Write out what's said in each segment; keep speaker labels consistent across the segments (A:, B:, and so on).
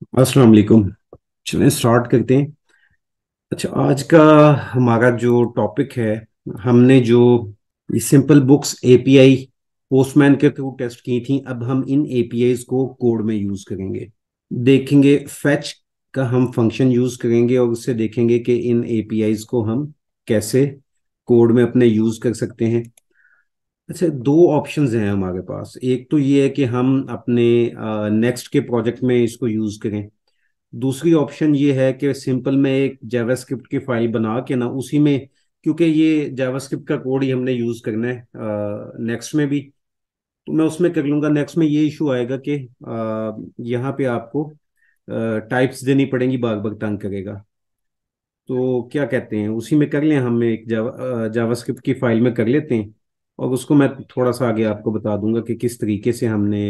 A: अस्सलाम वालेकुम। चलें स्टार्ट करते हैं। अच्छा, आज का हमारा जो टॉपिक है, हमने जो ये सिंपल बुक्स एपीआई पोस्टमैन के थ्रू टेस्ट की थी, अब हम इन एपीआईज को कोड में यूज करेंगे। देखेंगे फैच का हम फंक्शन यूज करेंगे और उससे देखेंगे कि इन एपीआईज को हम कैसे कोड में अपने यूज कर सकते हैं। अच्छा, दो ऑप्शंस हैं हमारे पास। एक तो ये है कि हम अपने नेक्स्ट के प्रोजेक्ट में इसको यूज करें। दूसरी ऑप्शन ये है कि सिंपल में एक जावास्क्रिप्ट की फाइल बना के ना उसी में, क्योंकि ये जावास्क्रिप्ट का कोड ही हमने यूज करना है नेक्स्ट में भी, तो मैं उसमें कर लूंगा। नेक्स्ट में ये इशू आएगा कि यहाँ पे आपको टाइप्स देनी पड़ेंगी, बार बार तंग करेगा। तो क्या कहते हैं, उसी में कर लें, हम एक जावास्क्रिप्ट की फाइल में कर लेते हैं और उसको मैं थोड़ा सा आगे आपको बता दूंगा कि किस तरीके से हमने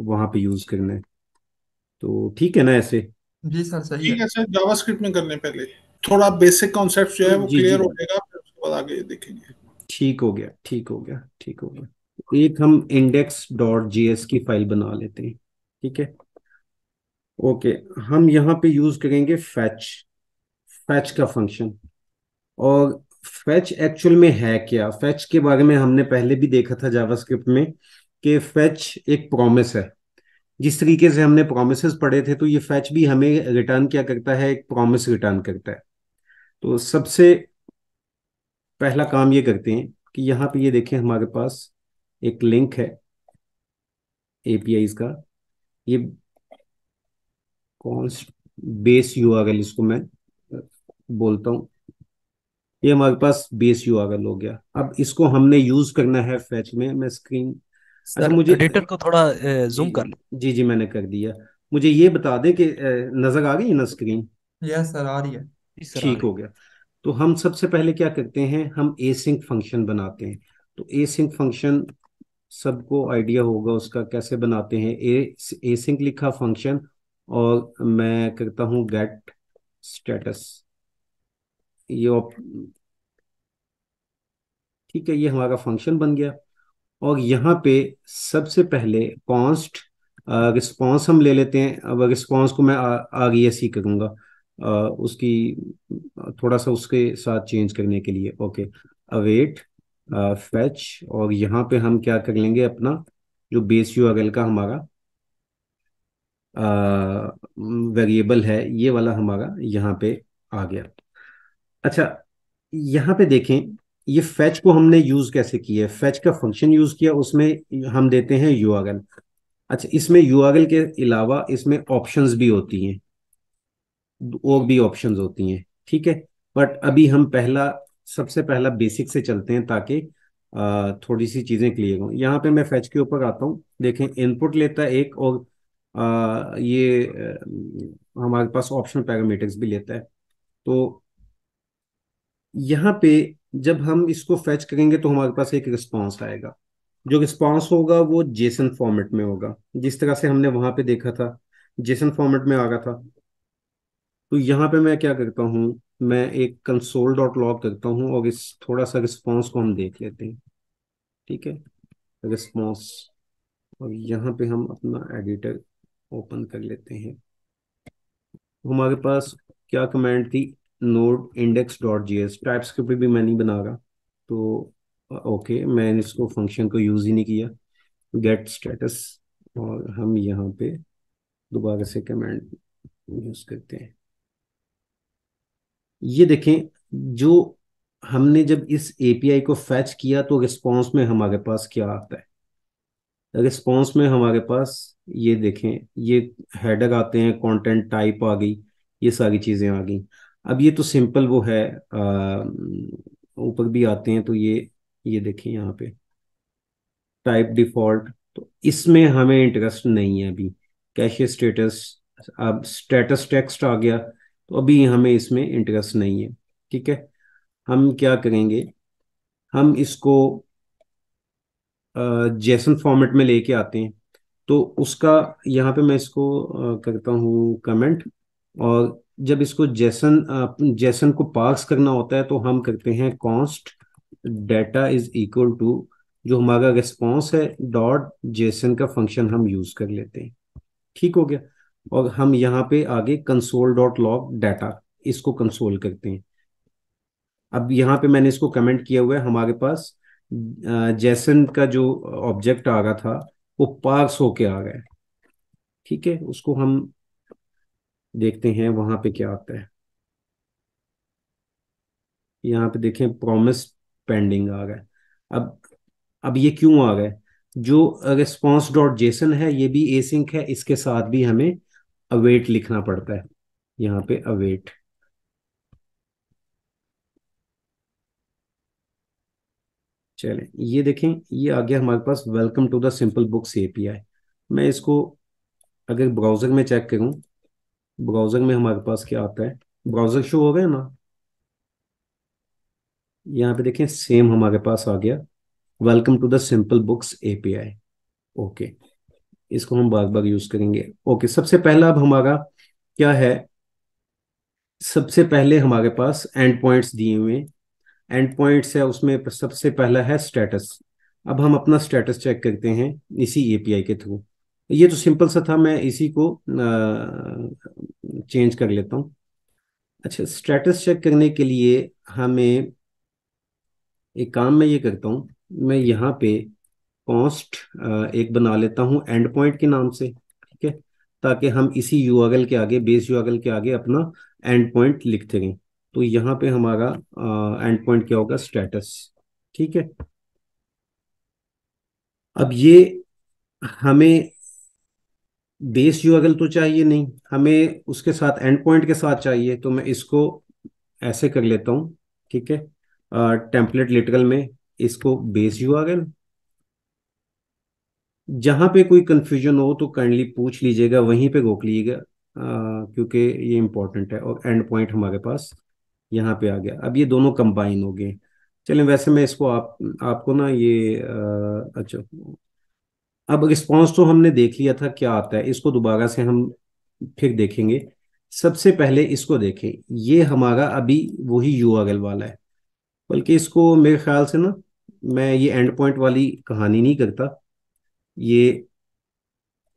A: वहाँ पे यूज करना है। तो ठीक है ना ऐसे?
B: जी सर, सही
C: ठीक
B: है।
C: है सर, जावास्क्रिप्ट में करने पहले थोड़ा बेसिक कॉन्सेप्ट जो है वो
A: जी जी,
C: क्लियर हो जाएगा, फिर उसके बाद आगे देखेंगे।
A: ठीक हो गया, ठीक हो गया, ठीक हो गया। एक हम इंडेक्स डॉट जेएस की फाइल बना लेते हैं। ठीक है, ओके। हम यहाँ पे यूज करेंगे फैच, फैच का फंक्शन। और फैच एक्चुअल में है क्या? फैच के बारे में हमने पहले भी देखा था जावास्क्रिप्ट में कि फैच एक प्रॉमिस है। जिस तरीके से हमने प्रोमिसेस पढ़े थे, तो ये फैच भी हमें रिटर्न क्या करता है, एक प्रॉमिस रिटर्न करता है। तो सबसे पहला काम ये करते हैं कि यहाँ पे ये देखें, हमारे पास एक लिंक है एपीआईज का। ये कौन बेस यूआरएल इसको मैं बोलता हूँ। ये हमारे पास बेस यूआरएल हो गया। अब इसको हमने यूज करना है फैच में। मैं स्क्रीन, अच्छा
B: सर
A: मुझे,
B: एडिटर को थोड़ा
A: जी
B: जूम कर ले।
A: जी जी मैंने कर दिया। मुझे ये बता दें कि नजर आ गई ना स्क्रीन?
B: यस सर, आ रही है। जी सर, आ
A: ठीक
B: रही
A: हो
B: है।
A: गया। तो हम सबसे पहले क्या करते हैं, हम एसिंक फंक्शन बनाते हैं। तो एसिंक फंक्शन सबको आइडिया होगा उसका कैसे बनाते हैं। एसिंक लिखा फंक्शन और मैं करता हूँ गेट स्टेटस। ये ठीक है, ये हमारा फंक्शन बन गया। और यहाँ पे सबसे पहले कॉन्स्ट रिस्पॉन्स हम ले लेते हैं। अब रिस्पॉन्स को मैं आगे ऐसे ही करूँगा, उसकी थोड़ा सा उसके साथ चेंज करने के लिए। Okay, await fetch. और यहाँ पे हम क्या कर लेंगे, अपना जो बेस यूआरएल का हमारा वेरिएबल है, ये वाला हमारा यहाँ पे आ गया। अच्छा, यहाँ पे देखें, ये फैच को हमने यूज कैसे किया है। फैच का फंक्शन यूज किया, उसमें हम देते हैं यूआरएल। अच्छा, इसमें यूआरएल के अलावा इसमें ऑप्शंस भी होती हैं, और भी ऑप्शंस होती हैं। ठीक है, बट अभी हम सबसे पहला बेसिक से चलते हैं ताकि थोड़ी सी चीजें क्लियर हों। यहाँ पे मैं फैच के ऊपर आता हूँ। देखें, इनपुट लेता है एक, और ये हमारे पास ऑप्शनल पैरामीटर्स भी लेता है। तो यहाँ पे जब हम इसको फैच करेंगे तो हमारे पास एक रिस्पांस आएगा। जो रिस्पांस होगा वो जेसन फॉर्मेट में होगा, जिस तरह से हमने वहां पे देखा था, जेसन फॉर्मेट में आ रहा था। तो यहाँ पे मैं क्या करता हूँ, मैं एक कंसोल डॉट लॉग करता हूँ और इस थोड़ा सा रिस्पांस को हम देख लेते हैं। ठीक है, रिस्पांस। और यहाँ पे हम अपना एडिटर ओपन कर लेते हैं। हमारे पास क्या कमांड थी, node index dot GS. Type script भी मैं नहीं बना रहा, तो ओके, मैंने इसको फंक्शन को यूज ही नहीं किया। गेट स्टेटस, और हम यहाँ पे दोबारा से कमांड यूज करते हैं। ये देखें, जो हमने जब इस एपीआई को फैच किया तो रिस्पांस में हमारे पास क्या आता है। रिस्पांस में हमारे पास, ये देखें, ये हेडर आते हैं, कंटेंट टाइप आ गई, ये सारी चीज़ें आ गई। अब ये तो सिंपल वो है, ऊपर भी आते हैं। तो ये देखें यहाँ पे टाइप डिफॉल्ट, तो इसमें हमें इंटरेस्ट नहीं है अभी। कैशे स्टेटस, अब स्टेटस टेक्स्ट आ गया, तो अभी हमें इसमें इंटरेस्ट नहीं है। ठीक है, हम क्या करेंगे, हम इसको जेसन फॉर्मेट में लेके आते हैं। तो उसका यहाँ पे मैं इसको करता हूँ कमेंट। और जब इसको जेसन जेसन को पार्स करना होता है तो हम करते हैं const data is equal to, जो हमारा रिस्पॉन्स है, डॉट जेसन का फंक्शन हम यूज कर लेते हैं। ठीक हो गया। और हम यहाँ पे आगे कंसोल डॉट लॉग डाटा, इसको कंसोल करते हैं। अब यहाँ पे मैंने इसको कमेंट किया हुआ है, हमारे पास जेसन का जो ऑब्जेक्ट आ रहा था वो पार्स होके आ गया है। ठीक है, उसको हम देखते हैं वहां पे क्या आता है। यहाँ पे देखें प्रॉमिस पेंडिंग आ गया। अब अब ये क्यों आ गए? जो रिस्पॉन्स डॉट जेसन है ये भी एसिंक है, इसके साथ भी हमें अवेट लिखना पड़ता है। यहाँ पे अवेट, चलें ये देखें, ये आ गया हमारे पास welcome to the simple books API. मैं इसको अगर ब्राउजर में चेक करूं, ब्राउजर में हमारे पास क्या आता है, ब्राउजर शो हो गया ना, यहाँ पे देखें सेम हमारे पास आ गया welcome to the simple books API. Okay, इसको हम बार बार यूज करेंगे। ओके, सबसे पहला अब हमारा क्या है, सबसे पहले हमारे पास एंड पॉइंट्स दिए हुए हैं। एंड पॉइंट्स है, उसमें सबसे पहला है स्टेटस। अब हम अपना स्टेटस चेक करते हैं इसी एपीआई के थ्रू। ये तो सिंपल सा था, मैं इसी को चेंज कर लेता हूँ। अच्छा, स्टेटस चेक करने के लिए हमें एक काम मैं ये करता हूँ, मैं यहाँ पे कॉन्स्ट एक बना लेता हूँ एंड पॉइंट के नाम से। ठीक है, ताकि हम इसी यूआरएल के आगे, बेस यूआरएल के आगे अपना एंड पॉइंट लिखते रहें। तो यहाँ पे हमारा एंड पॉइंट क्या होगा, स्टेटस। ठीक है, अब ये हमें बेस यूआरएल तो चाहिए नहीं, हमें उसके साथ एंड पॉइंट के साथ चाहिए, तो मैं इसको ऐसे कर लेता हूँ। ठीक है, टेम्पलेट लिटरल में इसको बेस यूआरएल। जहां पे कोई कंफ्यूजन हो तो काइंडली पूछ लीजिएगा, वहीं पे रोक लीजिएगा, क्योंकि ये इंपॉर्टेंट है। और एंड पॉइंट हमारे पास यहाँ पे आ गया। अब ये दोनों कंबाइन हो गए। चलें, वैसे मैं इसको आपको ना ये अच्छा, अब रिस्पॉन्स तो हमने देख लिया था क्या आता है, इसको दोबारा से हम फिर देखेंगे। सबसे पहले इसको देखें, ये हमारा अभी वही यूआरएल वाला है, बल्कि इसको मेरे ख्याल से ना, मैं ये एंड पॉइंट वाली कहानी नहीं करता, ये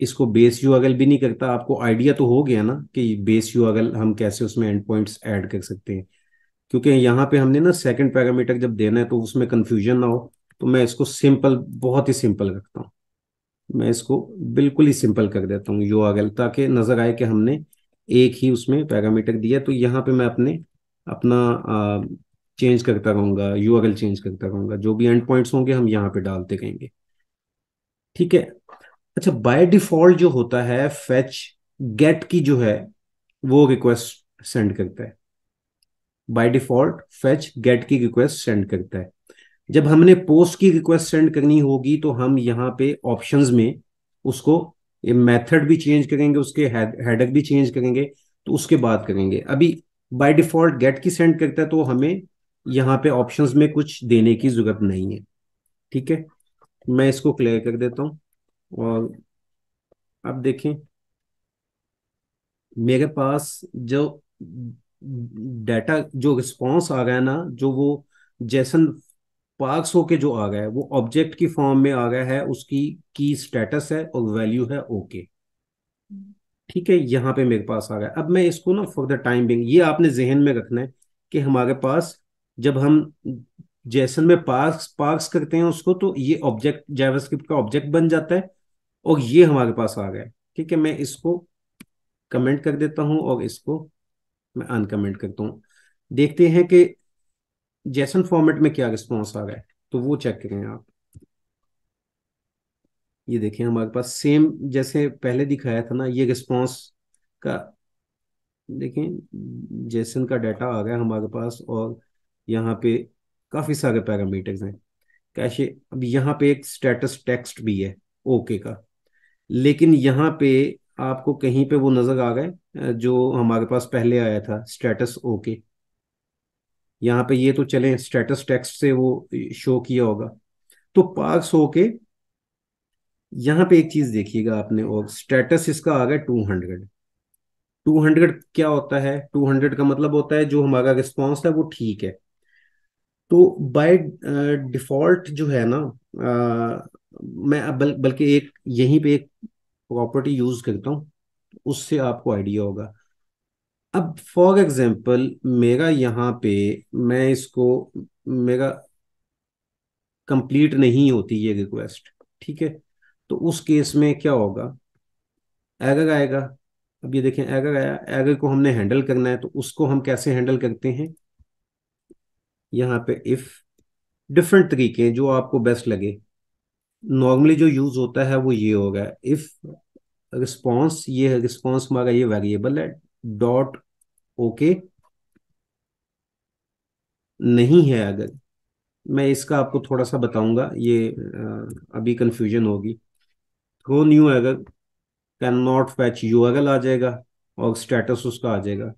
A: इसको बेस यूआरएल भी नहीं करता। आपको आइडिया तो हो गया ना कि बेस यूआरएल हम कैसे उसमें एंड पॉइंट्स ऐड कर सकते हैं। क्योंकि यहाँ पे हमने ना सेकंड पैरामीटर जब देना है तो उसमें कंफ्यूजन ना हो, तो मैं इसको सिंपल, बहुत ही सिंपल रखता हूँ। मैं इसको बिल्कुल ही सिंपल कर देता हूँ यूआरएल, ताकि नजर आए कि हमने एक ही उसमें पैरामीटर दिया। तो यहाँ पे मैं अपना चेंज करता रहूंगा, यूआरएल चेंज करता रहूंगा, जो भी एंड पॉइंट्स होंगे हम यहाँ पे डालते रहेंगे। ठीक है, अच्छा, बाय डिफॉल्ट जो होता है फेच गेट की जो है वो रिक्वेस्ट सेंड करता है। बाय डिफॉल्ट फेच गेट की रिक्वेस्ट सेंड करता है। जब हमने पोस्ट की रिक्वेस्ट सेंड करनी होगी तो हम यहाँ पे ऑप्शंस में उसको ये मेथड भी चेंज करेंगे, उसके हेडर भी चेंज करेंगे, तो उसके बाद करेंगे। अभी बाय डिफॉल्ट गेट की सेंड करता है तो हमें यहाँ पे ऑप्शंस में कुछ देने की जरूरत नहीं है। ठीक है, मैं इसको क्लियर कर देता हूँ। और अब देखें, मेरे पास जो डाटा, जो रिस्पॉन्स आ गया ना, जो वो जैसन पार्क्स होके जो आ गया है वो ऑब्जेक्ट की फॉर्म में आ गया है, उसकी की स्टेटस है और वैल्यू है ओके। ठीक है, यहाँ पे मेरे पास आ गया। अब मैं इसको ना फॉर द टाइम बिंग, ये आपने जहन में रखना है कि हमारे पास जब हम जेसन में पार्क्स पार्क्स करते हैं उसको, तो ये ऑब्जेक्ट जावास्क्रिप्ट का ऑब्जेक्ट बन जाता है और ये हमारे पास आ गया है। ठीक है, मैं इसको कमेंट कर देता हूँ और इसको मैं अनकमेंट करता हूँ। देखते हैं कि जेसन फॉर्मेट में क्या रिस्पॉन्स आ रहा है, तो वो चेक करें आप। ये देखें हमारे पास सेम जैसे पहले दिखाया था ना, ये रिस्पॉन्स का देखें, जेसन का डाटा आ गया हमारे पास। और यहाँ पे काफी सारे पैरामीटर्स हैं कैसे। अब यहाँ पे एक स्टेटस टेक्स्ट भी है ओके का, लेकिन यहाँ पे आपको कहीं पे वो नजर आ गए जो हमारे पास पहले आया था स्टेटस ओके। यहाँ पे ये तो चले स्टेटस टेक्स्ट से वो शो किया होगा, तो पार्स होके यहाँ पे एक चीज देखिएगा आपने, और स्टेटस इसका आ गया 200। 200 क्या होता है, 200 का मतलब होता है जो हमारा रिस्पॉन्स है वो ठीक है। तो बाय डिफॉल्ट जो है ना, मैं अब बल्कि एक यहीं पे एक प्रॉपर्टी यूज करता हूँ। उससे आपको आइडिया होगा। अब फॉर एग्जांपल मेरा यहाँ पे, मैं इसको, मेरा कंप्लीट नहीं होती ये रिक्वेस्ट, ठीक है, तो उस केस में क्या होगा, एरर आएगा। अब ये देखें एरर आया, एरर को हमने हैंडल करना है, तो उसको हम कैसे हैंडल करते हैं, यहाँ पे इफ, डिफरेंट तरीके हैं जो आपको बेस्ट लगे। नॉर्मली जो यूज होता है वो ये होगा, इफ रिस्पॉन्स, ये रिस्पॉन्स हमारा ये वेरिएबल है, डॉट ओके नहीं है अगर, मैं इसका आपको थोड़ा सा बताऊंगा, ये अभी कंफ्यूजन होगी। Throw new error, can not fetch URL आ जाएगा और स्टेटस उसका आ जाएगा,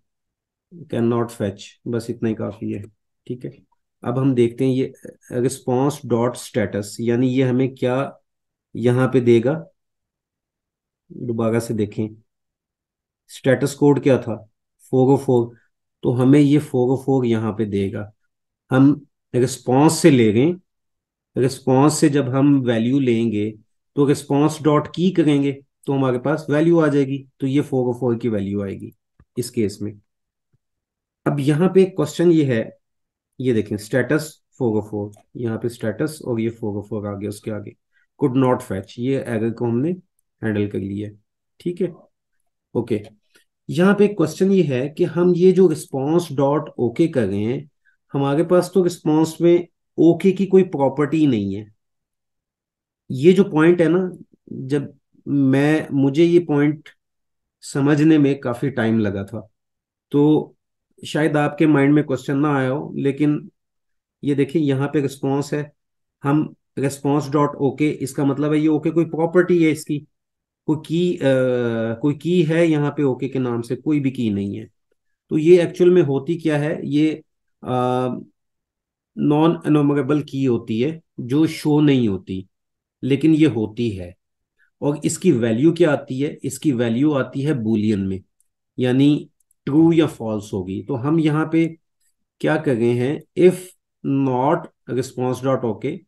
A: कैन नॉट फैच, बस इतना ही काफी है, ठीक है। अब हम देखते हैं ये रिस्पॉन्स डॉट स्टेटस, यानी ये हमें क्या यहाँ पे देगा, दोबारा से देखें, स्टेटस कोड क्या था, 404, तो हमें ये 404 यहाँ पे देगा। हम रिस्पॉन्स से ले रहे हैं, रिस्पॉन्स से जब हम वैल्यू लेंगे तो रिस्पॉन्स डॉट की करेंगे तो हमारे पास वैल्यू आ जाएगी, तो ये 404 की वैल्यू आएगी इस केस में। अब यहाँ पे क्वेश्चन ये है, ये देखें स्टेटस 404, यहाँ पे स्टेटस और ये 404 आ गया उसके आगे, कुड नॉट फैच, ये एरर को हमने हैंडल कर लिया, ठीक है, ओके। यहाँ पे क्वेश्चन ये है कि हम ये जो रिस्पॉन्स डॉट ओके कर रहे हैं, हमारे पास तो रिस्पॉन्स में ओके की कोई प्रॉपर्टी नहीं है। ये जो पॉइंट है ना, जब मुझे ये पॉइंट समझने में काफी टाइम लगा था, तो शायद आपके माइंड में क्वेश्चन ना आया हो, लेकिन ये देखिए यहाँ पे रिस्पॉन्स है, हम रिस्पॉन्स डॉट ओके, इसका मतलब है ये ओके कोई प्रॉपर्टी है इसकी, कोई की है यहाँ पे ओके के नाम से, कोई भी की नहीं है। तो ये एक्चुअल में होती क्या है, ये नॉन एनोमरेबल की होती है जो शो नहीं होती, लेकिन ये होती है। और इसकी वैल्यू क्या आती है, इसकी वैल्यू आती है बूलियन में, यानी ट्रू या फॉल्स होगी। तो हम यहाँ पे क्या कर रहे हैं, if not response dot okay,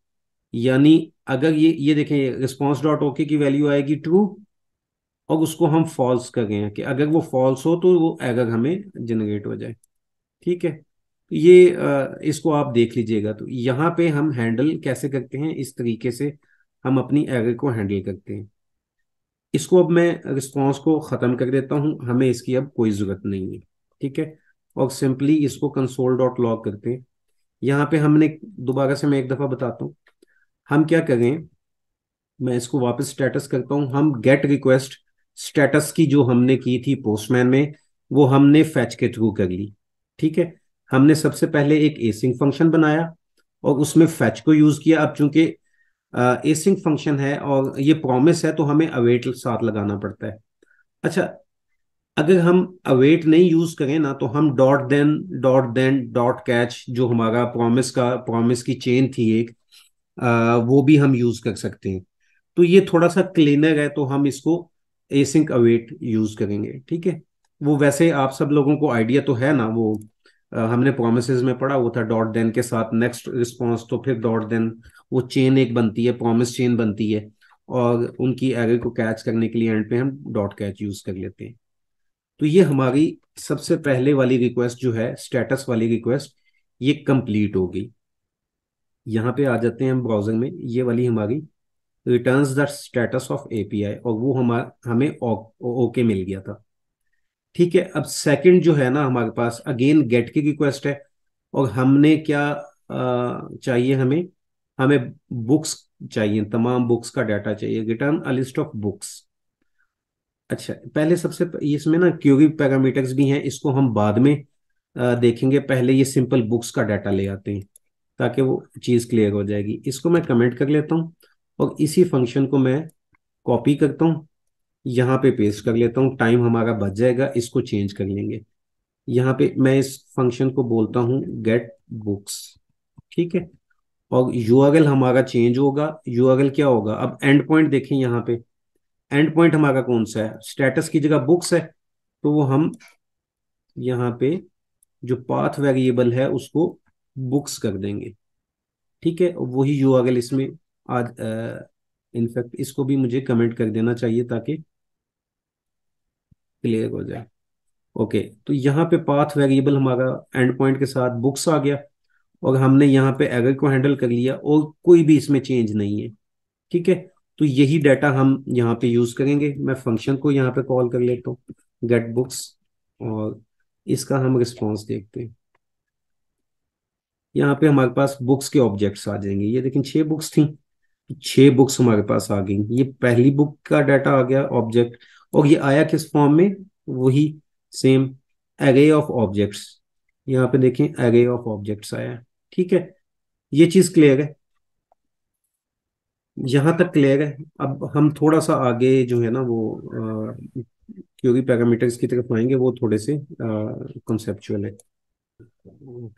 A: यानी अगर ये देखें रिस्पॉन्स डॉट ओके की वैल्यू आएगी ट्रू, और उसको हम फॉल्स कर रहे हैं कि अगर वो फॉल्स हो तो वो एरर हमें जनरेट हो जाए, ठीक है। तो ये इसको आप देख लीजिएगा, तो यहाँ पे हम हैंडल कैसे करते हैं, इस तरीके से हम अपनी एरर को हैंडल करते हैं। इसको अब मैं रिस्पॉन्स को ख़त्म कर देता हूँ, हमें इसकी अब कोई ज़रूरत नहीं है, ठीक है। और सिंपली इसको कंसोल डॉट लॉग करते हैं। यहाँ पे हमने, दोबारा से मैं एक दफ़ा बताता हूँ, हम क्या करें, मैं इसको वापस स्टेटस करता हूँ, हम गेट रिक्वेस्ट स्टेटस की जो हमने की थी पोस्टमैन में, वो हमने फैच के थ्रू कर ली, ठीक है। हमने सबसे पहले एक एसिंक फंक्शन बनाया और उसमें फैच को यूज़ किया। अब चूंकि एसिंक फंक्शन है और ये प्रॉमिस है, तो हमें अवेट साथ लगाना पड़ता है। अच्छा, अगर हम अवेट नहीं यूज करें ना, तो हम डॉट देन डॉट कैच, जो हमारा प्रॉमिस की चेन थी एक, वो भी हम यूज कर सकते हैं। तो ये थोड़ा सा क्लीनर है, तो हम इसको एसिंक अवेट यूज करेंगे, ठीक है। वो वैसे आप सब लोगों को आइडिया तो है ना, वो हमने प्रोमिसेस में पढ़ा, वो था डॉट देन के साथ नेक्स्ट रिस्पॉन्स, तो फिर डॉट देन, वो चेन एक बनती है, प्रॉमिस चेन बनती है, और उनकी एरर को कैच करने के लिए एंड पे हम डॉट कैच यूज कर लेते हैं। तो ये हमारी सबसे पहले वाली रिक्वेस्ट जो है, स्टेटस वाली रिक्वेस्ट, ये कंप्लीट हो गई। यहाँ पे आ जाते हैं हम ब्राउजर में, ये वाली हमारी returns the status of API, और वो हमें ओके मिल गया था, ठीक है। अब सेकंड जो है ना, हमारे पास अगेन गेट की रिक्वेस्ट है, और हमने क्या चाहिए, हमें हमें बुक्स चाहिए, तमाम बुक्स का डाटा चाहिए, return a list of books. अच्छा, पहले सबसे इसमें ना क्यूरी पैरामीटर्स भी हैं, इसको हम बाद में देखेंगे, पहले ये सिंपल बुक्स का डाटा ले आते हैं ताकि वो चीज़ क्लियर हो जाएगी। इसको मैं कमेंट कर लेता हूँ और इसी फंक्शन को मैं कॉपी करता हूँ, यहाँ पे पेस्ट कर लेता हूँ, टाइम हमारा बच जाएगा, इसको चेंज कर लेंगे। यहाँ पे मैं इस फंक्शन को बोलता हूँ गेट बुक्स, ठीक है। और यूआरएल हमारा चेंज होगा, यूआरएल क्या होगा, अब एंड पॉइंट देखें यहाँ पे, एंड पॉइंट हमारा कौन सा है, स्टेटस की जगह बुक्स है, तो वो हम यहाँ पे जो पाथ वेरिएबल है उसको बुक्स कर देंगे, ठीक है। वही यूआरएल इसमें आज, इनफैक्ट इसको भी मुझे कमेंट कर देना चाहिए ताकि क्लियर हो जाए। ओके, तो यहाँ पे पाथ वेरिएबल हमारा एंड पॉइंट के साथ बुक्स आ गया, और हमने यहाँ पे एरर को हैंडल कर लिया, और कोई भी इसमें चेंज नहीं है। ठीक है, तो यही डाटा हम यहाँ पे यूज करेंगे। मैं फंक्शन को यहाँ पे कॉल कर लेता हूँ, गेट बुक्स, और इसका हम रिस्पॉन्स देखते हैं। यहाँ पे हमारे पास बुक्स के ऑब्जेक्ट्स आ जाएंगे। ये लेकिन 6 बुक्स थी, 6 बुक्स हमारे पास आ गई। ये पहली बुक का डाटा आ गया ऑब्जेक्ट, और ये आया किस फॉर्म में? वही सेम एरे ऑफ ऑब्जेक्ट्स। यहाँ पे देखें, एरे ऑफ ऑब्जेक्ट्स आया है। ठीक है, ये चीज क्लियर है, यहाँ तक क्लियर है। अब हम थोड़ा सा आगे जो है ना वो क्योंकि पैरामीटर्स की तरफ आएंगे, वो थोड़े से कंसेप्चुअल है।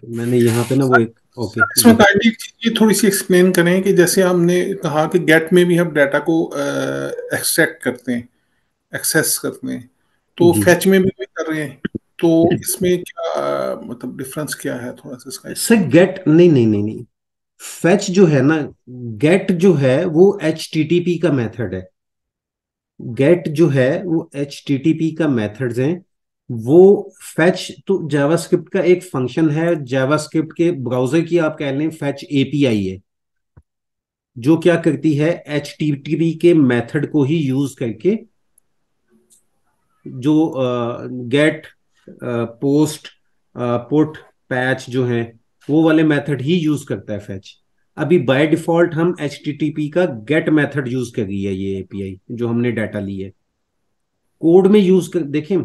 A: मैंने यहाँ पे ना वो एक, ओके
C: इसमें
A: देखिए।
C: काइंडली ये थोड़ी सी एक्सप्लेन करें कि जैसे हमने कहा कि गेट में भी हम डाटा को एक्सट्रैक्ट करते हैं, एक्सेस करते हैं, तो
A: जी
C: फैच में भी कर रहे हैं। तो इसमें क्या मतलब डिफरेंस क्या है, थोड़ा सा इसका
A: सर,
C: एक्सप्लेन कीजिए।
A: गेट नहीं नहीं नहीं नहीं, फेच जो है ना, गेट जो है वो एच टी टी पी का मेथड है। गेट जो है वो एच टी टी पी का मेथड्स हैं। वो फेच तो जावास्क्रिप्ट का एक फंक्शन है, जावास्क्रिप्ट के ब्राउजर की आप कह लें फेच एपीआई है, जो क्या करती है, एच टी टी पी के मेथड को ही यूज करके, जो गेट, पोस्ट, पुट, पैच जो है, वो वाले मेथड ही यूज करता है फेच। अभी बाय डिफॉल्ट हम एच टी टी पी का गेट मेथड यूज कर रही है ये एपीआई, जो हमने डाटा ली है। कोड में यूज कर देखें,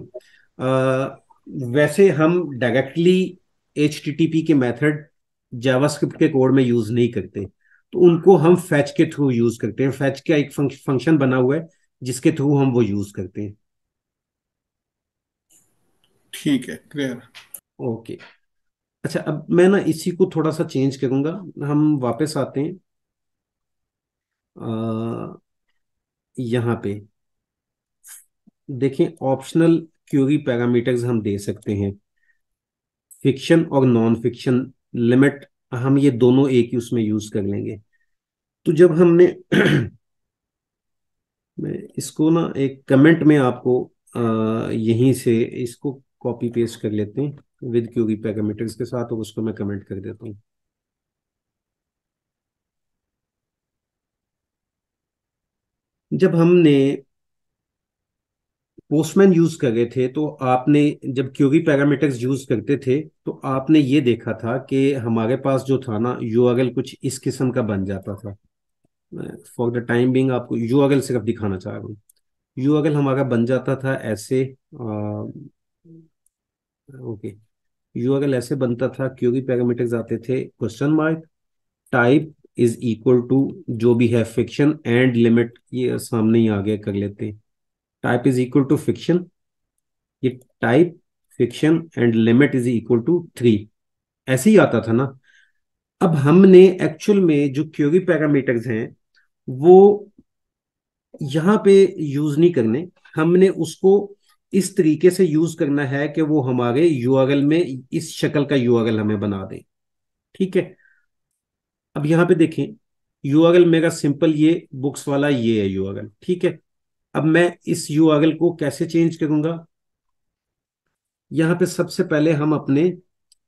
A: वैसे हम directly H T T P के मेथड जावास्क्रिप्ट के कोड में यूज नहीं करते, तो उनको हम फैच के थ्रू यूज करते हैं। फैच का एक फंक्शन बना हुआ है जिसके थ्रू हम वो यूज करते हैं।
C: ठीक है, क्लियर।
A: ओके, अच्छा, अब मैं ना इसी को थोड़ा सा चेंज करूंगा। हम वापस आते हैं यहाँ पे। देखें, ऑप्शनल क्यूरी पैरामीटर्स हम दे सकते हैं, फिक्शन और नॉन फिक्शन लिमिट। हम ये दोनों एक ही उसमें यूज कर लेंगे। तो जब हमने मैं इसको ना एक कमेंट में आपको यहीं से इसको कॉपी पेस्ट कर लेते हैं विद क्यूरी पैरामीटर्स के साथ, और उसको मैं कमेंट कर देता हूँ। जब हमने पोस्टमैन यूज कर रहे थे, तो आपने जब क्यूरी पैरामीटर्स यूज करते थे, तो आपने ये देखा था कि हमारे पास जो था ना यूआरएल कुछ इस किस्म का बन जाता था। फॉर द टाइम बिंग आपको यूआरएल सिर्फ दिखाना चाह रहा हूँ। यूआरएल हमारा बन जाता था ऐसे, ओके, यूआरएल ऐसे बनता था। क्यूरी पैरामीटर्स आते थे question mark, type is equal to जो भी है फिक्शन एंड लिमिट, ये सामने ही आगे कर लेते हैं। Type is equal to fiction, ये type fiction and limit is equal to 3, ऐसे ही आता था ना। अब हमने एक्चुअल में जो क्वेरी पैरामीटर्स हैं वो यहाँ पे यूज नहीं करने, हमने उसको इस तरीके से यूज करना है कि वो हमारे यूआरएल में इस शक्ल का यूआरएल हमें बना दे। ठीक है, अब यहाँ पे देखें, यूआरएल मेरा सिंपल ये बुक्स वाला ये है यूआरएल। ठीक है, अब मैं इस यूआरएल को कैसे चेंज करूंगा? यहाँ पे सबसे पहले हम अपने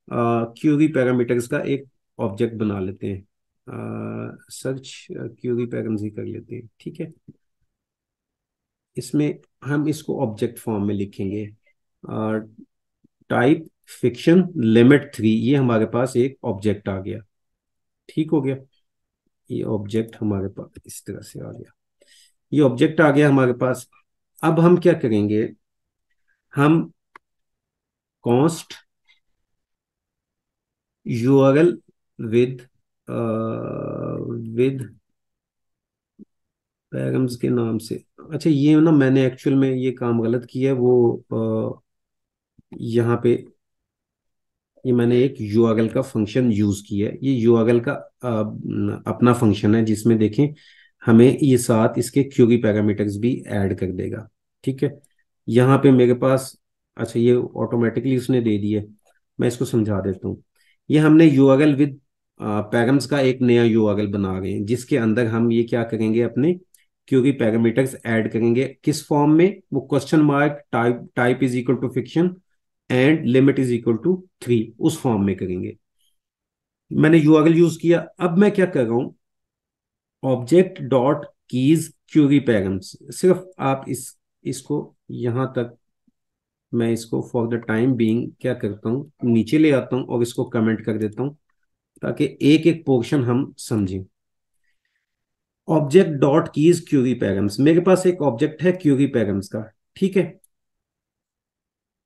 A: क्यूरी पैरामीटर्स का एक ऑब्जेक्ट बना लेते हैं। सर्च क्यूरी पैरामीटर्स ही कर लेते हैं। ठीक है, इसमें हम इसको ऑब्जेक्ट फॉर्म में लिखेंगे। टाइप फिक्शन लिमिट 3, ये हमारे पास एक ऑब्जेक्ट आ गया। ठीक हो गया, ये ऑब्जेक्ट हमारे पास इस तरह से आ गया। ये ऑब्जेक्ट आ गया हमारे पास। अब हम क्या करेंगे, हम const URL with with params के नाम से। अच्छा, ये ना मैंने एक्चुअल में ये काम गलत किया है। वो यहाँ पे ये मैंने एक यूआरएल का फंक्शन यूज किया है। ये यूआरएल का अपना फंक्शन है, जिसमें देखें हमें ये साथ इसके क्यूरी पैरामीटर्स भी ऐड कर देगा। ठीक है, यहाँ पे मेरे पास, अच्छा ये ऑटोमेटिकली उसने दे दिया। मैं इसको समझा देता हूँ। ये हमने यूआरएल विद पैरम्स का एक नया यूआरएल बना रहे हैं, जिसके अंदर हम ये क्या करेंगे, अपने क्यूरी पैरामीटर्स ऐड करेंगे। किस फॉर्म में? वो question mark type is equal to fiction and limit is equal to 3, उस फॉर्म में करेंगे। मैंने यूआरएल यूज किया। अब मैं क्या कर रहा हूं, object dot keys query params, सिर्फ आप इसको यहां तक, मैं इसको फॉर द टाइम बीइंग क्या करता हूं, नीचे ले आता हूं और इसको कमेंट कर देता हूं ताकि एक एक पोर्शन हम समझें। Object dot keys query params, मेरे पास एक ऑब्जेक्ट है क्यूरी पैरम्स का, ठीक है।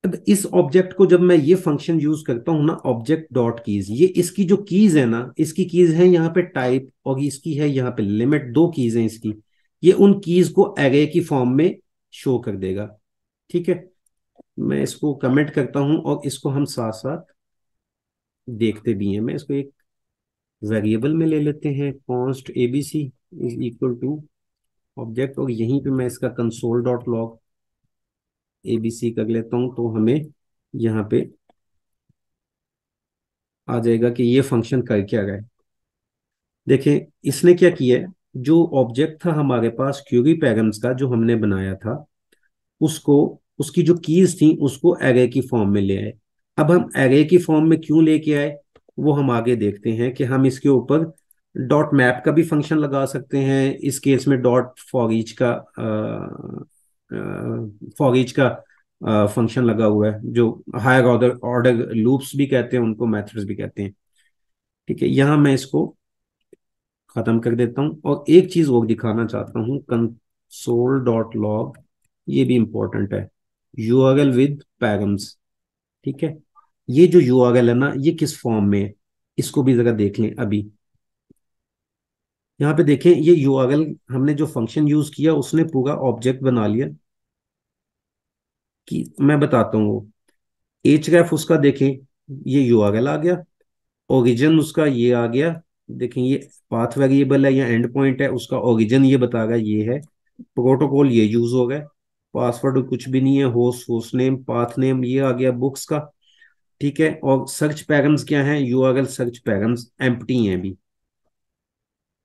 A: अब इस ऑब्जेक्ट को जब मैं ये फंक्शन यूज करता हूं ना, ऑब्जेक्ट डॉट कीज, ये इसकी जो कीज है ना, इसकी कीज है यहाँ पे टाइप और इसकी है यहाँ पे लिमिट, दो कीज हैं इसकी। ये उन कीज को एरे की फॉर्म में शो कर देगा, ठीक है। मैं इसको कमेंट करता हूं और इसको हम साथ साथ देखते भी हैं। मैं इसको एक वेरिएबल में ले लेते हैं, const ABC is equal to object, और यहीं पे मैं इसका कंसोल डॉट लॉग एबीसी कर लेता हूं, तो हमें यहाँ पे आ जाएगा कि ये फंक्शन कर क्या रहा है। देखिए इसने क्या किया है, जो ऑब्जेक्ट था हमारे पास क्यूरी पैरम्स का जो हमने बनाया था, उसको, उसकी जो कीज थी उसको एरे की फॉर्म में ले आए। अब हम एरे की फॉर्म में क्यों लेके आए, वो हम आगे देखते हैं कि हम इसके ऊपर डॉट मैप का भी फंक्शन लगा सकते हैं। इस केस में डॉट फॉर ईच का फंक्शन लगा हुआ है, जो हायर ऑर्डर ऑर्डर लूप्स भी कहते हैं उनको, मेथड्स भी कहते हैं, ठीक है। यहां मैं इसको खत्म कर देता हूं और एक चीज और दिखाना चाहता हूं, कंसोल डॉट लॉग, ये भी इंपॉर्टेंट है, यूआरएल विद पैरम्स, ठीक है। ये जो यूआरएल है ना, ये किस फॉर्म में है, इसको भी जरा देख लें। अभी यहाँ पे देखें, ये यूआरएल हमने जो फंक्शन यूज किया उसने पूरा ऑब्जेक्ट बना लिया। कि मैं बताता हूँ वो href उसका देखें, ये यूआरएल आ गया, ओरिजिन उसका ये आ गया। देखें ये पाथ वेरिएबल है या एंड पॉइंट है, उसका ओरिजिन ये बताएगा ये है। प्रोटोकॉल ये यूज हो गया, पासवर्ड कुछ भी नहीं है, होस्ट नेम पाथ नेम ये आ गया बुक्स का, ठीक है। और सर्च पैरम्स क्या है, यूआरएल सर्च पैरम्स एम्प्टी हैं अभी।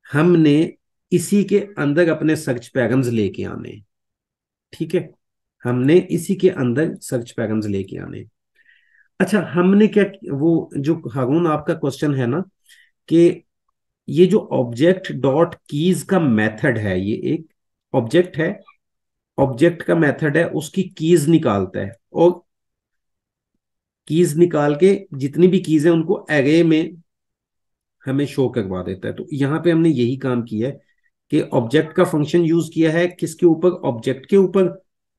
A: हमने इसी के अंदर अपने सर्च पैरम्स लेके आने हैं, ठीक है। हमने इसी के अंदर सर्च पैरम्स लेके आने हैं। अच्छा हमने क्या, वो जो हारून आपका क्वेश्चन है ना, कि ये जो ऑब्जेक्ट डॉट कीज का मेथड है, ये एक ऑब्जेक्ट है, ऑब्जेक्ट का मेथड है, उसकी कीज निकालता है और कीज निकाल के जितनी भी कीज है उनको एरे में हमें शो करवा देता है। तो यहाँ पे हमने यही काम किया है कि ऑब्जेक्ट का फंक्शन यूज किया है किसके ऊपर, ऑब्जेक्ट के ऊपर,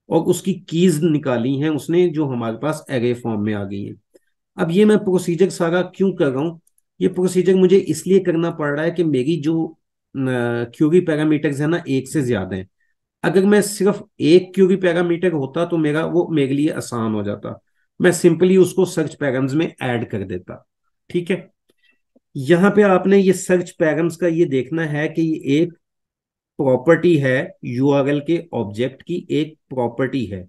A: और उसकी कीज निकाली हैं उसने जो हमारे पास एरे फॉर्म में आ गई है। अब ये मैं प्रोसीजर सारा क्यों कर रहा हूँ, ये प्रोसीजर मुझे इसलिए करना पड़ रहा है कि मेरी जो क्यूरी पैरामीटर्स है ना, एक से ज्यादा है। अगर मैं सिर्फ एक क्यूरी पैरामीटर होता तो मेरा वो मेरे लिए आसान हो जाता, मैं सिंपली उसको सर्च पैराम्स में ऐड कर देता, ठीक है। यहाँ पे आपने ये सर्च पैराम्स का ये देखना है कि ये एक प्रॉपर्टी है, यूआरएल के ऑब्जेक्ट की एक प्रॉपर्टी है,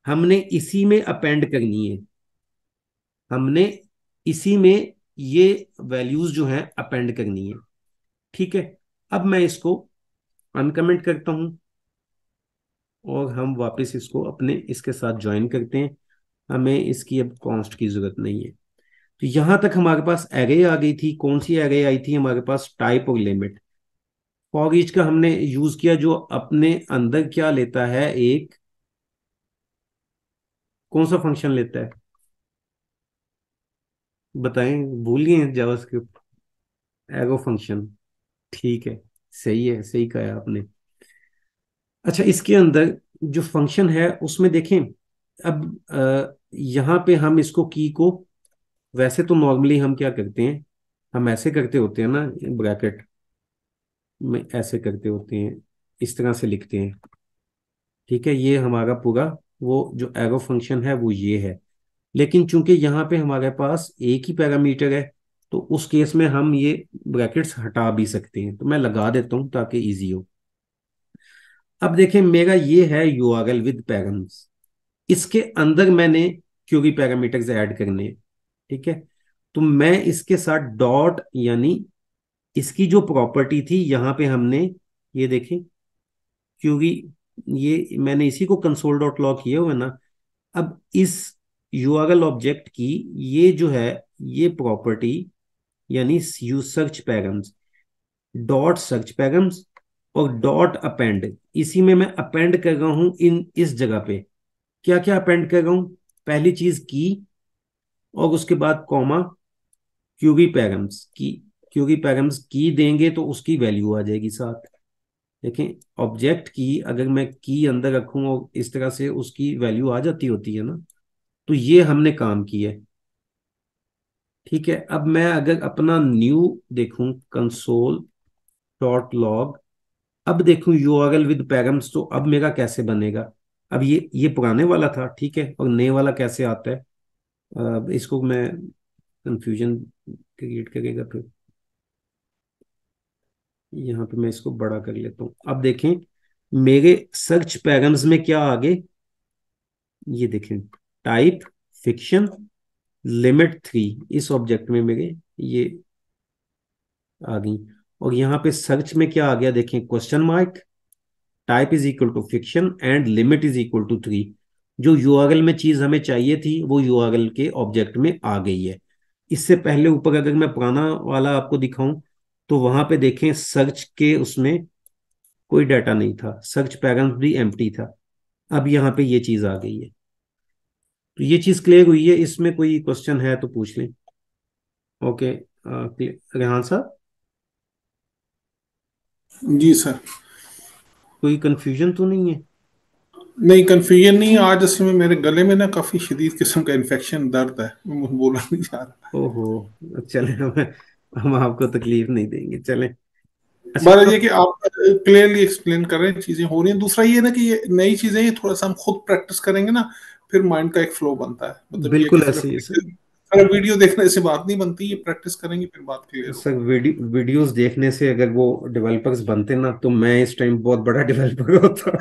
A: हमने इसी में अपेंड करनी है, हमने इसी में ये वैल्यूज जो हैं अपेंड करनी है, ठीक है। अब मैं इसको अनकमेंट करता हूं और हम वापस इसको अपने इसके साथ ज्वाइन करते हैं। हमें इसकी अब कॉन्स्ट की जरूरत नहीं है। तो यहां तक हमारे पास एरे आ गई थी। कौन सी एरे आई थी हमारे पास, टाइप और लिमिट। फॉर ईच का हमने यूज किया, जो अपने अंदर क्या लेता है, एक कौन सा फंक्शन लेता है बताएं, भूल गए हैं जावास्क्रिप्ट, एरो फंक्शन, ठीक है। सही है, सही कहा आपने। अच्छा इसके अंदर जो फंक्शन है उसमें देखें, अब यहाँ पे हम इसको की को, वैसे तो नॉर्मली हम क्या करते हैं, हम ऐसे करते होते हैं ना, ब्रैकेट में ऐसे करते होते हैं, इस तरह से लिखते हैं, ठीक है। ये हमारा पूरा वो जो एरो फंक्शन है वो ये है। लेकिन चूंकि यहाँ पे हमारे पास एक ही पैरामीटर है, तो उस केस में हम ये ब्रैकेट्स हटा भी सकते हैं, तो मैं लगा देता हूँ ताकि इजी हो। अब देखें मेरा ये है यूआरएल विद पैरम्स, इसके अंदर मैंने क्यूरी पैरामीटर्स ऐड करने हैं, ठीक है। तो मैं इसके साथ डॉट, यानी इसकी जो प्रॉपर्टी थी यहां पे हमने, ये देखें क्योंकि ये मैंने इसी को कंसोल डॉट लॉग किया हुआ है ना। अब इस यूआरएल ऑब्जेक्ट की ये जो है, ये प्रॉपर्टी, यानी use search params, dot search params और डॉट अपेंड, इसी में मैं अपेंड कर रहा हूं इन इस जगह पे। क्या क्या अपेंड कर रहा हूं? पहली चीज की, और उसके बाद कॉमा, क्यूबी पैरम्स की। क्यूबी पैरम्स की देंगे तो उसकी वैल्यू आ जाएगी साथ। देखें, ऑब्जेक्ट की अगर मैं की अंदर रखूं और इस तरह से उसकी वैल्यू आ जाती होती है ना, तो ये हमने काम किया है। ठीक है, अब मैं अगर अपना न्यू देखूं, कंसोल डॉट लॉग, अब देखूं यूआरएल विद पैरम्स, तो अब मेरा कैसे बनेगा? अब ये पुराने वाला था, ठीक है, और नए वाला कैसे आता है? अब इसको मैं, कंफ्यूजन क्रिएट करेगा फिर। यहाँ पे मैं इसको बड़ा कर लेता हूँ। अब देखें मेरे सर्च पैरम्स में क्या आगे, ये देखें, टाइप, फिक्शन, लिमिट 3, इस ऑब्जेक्ट में मेरे ये आ गई। और यहाँ पे सर्च में क्या आ गया, देखें, question mark, type is equal to fiction and limit is equal to 3। जो यूआरएल में चीज हमें चाहिए थी वो यूआरएल के ऑब्जेक्ट में आ गई है। इससे पहले ऊपर अगर मैं पुराना वाला आपको दिखाऊं, तो वहां पे देखें सर्च के उसमें कोई डाटा नहीं था, सर्च पैरम्स भी एम्प्टी था। अब यहाँ पे ये चीज आ गई है। तो ये चीज क्लियर हुई है। इसमें कोई क्वेश्चन है तो पूछ लें। ओके, रेहान साहब,
C: जी सर।
A: कोई कंफ्यूजन तो नहीं है?
C: नहीं, कंफ्यूजन नहीं है। आज असल में मेरे गले में ना काफी शदीद किस्म का इन्फेक्शन, दर्द है, बोला नहीं जा रहा।
A: ओहो, चले, हम आपको तकलीफ नहीं देंगे, चलें। अच्छा
C: बात ये
A: अब,
C: कि आप क्लियरली एक्सप्लेन कर रहे हैं, चीजें हो रही हैं। दूसरा ये ना कि ये नई चीजें, ये थोड़ा सा हम खुद प्रैक्टिस करेंगे ना, फिर माइंड का एक फ्लो बनता है। मतलब ये कि
A: बिल्कुल
C: सिर्फ
A: ऐसे ही है सर।
C: सिर्फ वीडियो देखने से बात नहीं बनती, ये प्रैक्टिस करेंगे फिर बात क्लियर
A: सर
C: होगी।
A: वीडियोस देखने से अगर वो डेवलपर्स बनते ना, तो मैं इस टाइम बहुत बड़ा डेवलपर होता।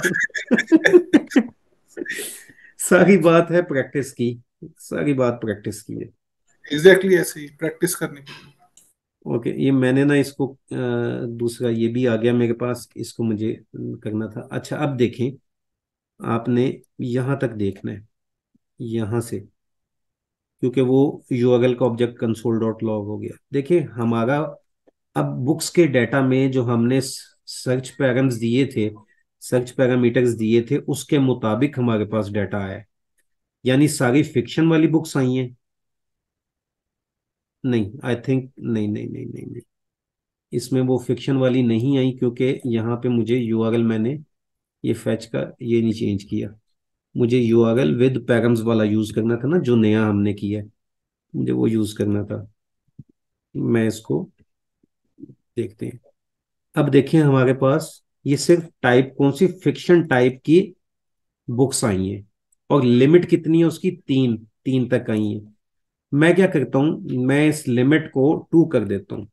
A: सारी बात है प्रैक्टिस की, सारी बात प्रैक्टिस की है।
C: एग्जैक्टली ऐसे ही प्रैक्टिस करनी पड़ेगी।
A: ओके, ये मैंने ना इसको दूसरा ये भी आ गया मेरे पास, इसको मुझे करना था। अच्छा अब देखें, आपने यहाँ तक देखना है, यहाँ से, क्योंकि वो यूआरएल का ऑब्जेक्ट कंसोल डॉट लॉग हो गया। देखिए हमारा, अब बुक्स के डाटा में जो हमने सर्च पैराम्स दिए थे, सर्च पैरामीटर्स दिए थे, उसके मुताबिक हमारे पास डाटा आया है। यानी सारी फिक्शन वाली बुक्स आई हैं? नहीं, आई थिंक नहीं नहीं नहीं नहीं नहीं, इसमें वो फिक्शन वाली नहीं आई, क्योंकि यहाँ पे मुझे यूआरएल, मैंने ये फैच का ये नहीं चेंज किया। मुझे यूआरएल विद पैरम्स वाला यूज करना था ना, जो नया हमने किया है, मुझे वो यूज करना था। मैं इसको देखते हैं। अब देखिए हमारे पास ये सिर्फ टाइप, कौन सी, फिक्शन टाइप की बुक्स आई हैं, और लिमिट कितनी है उसकी, 3, 3 तक आई है। मैं क्या करता हूं, मैं इस लिमिट को 2 कर देता हूं।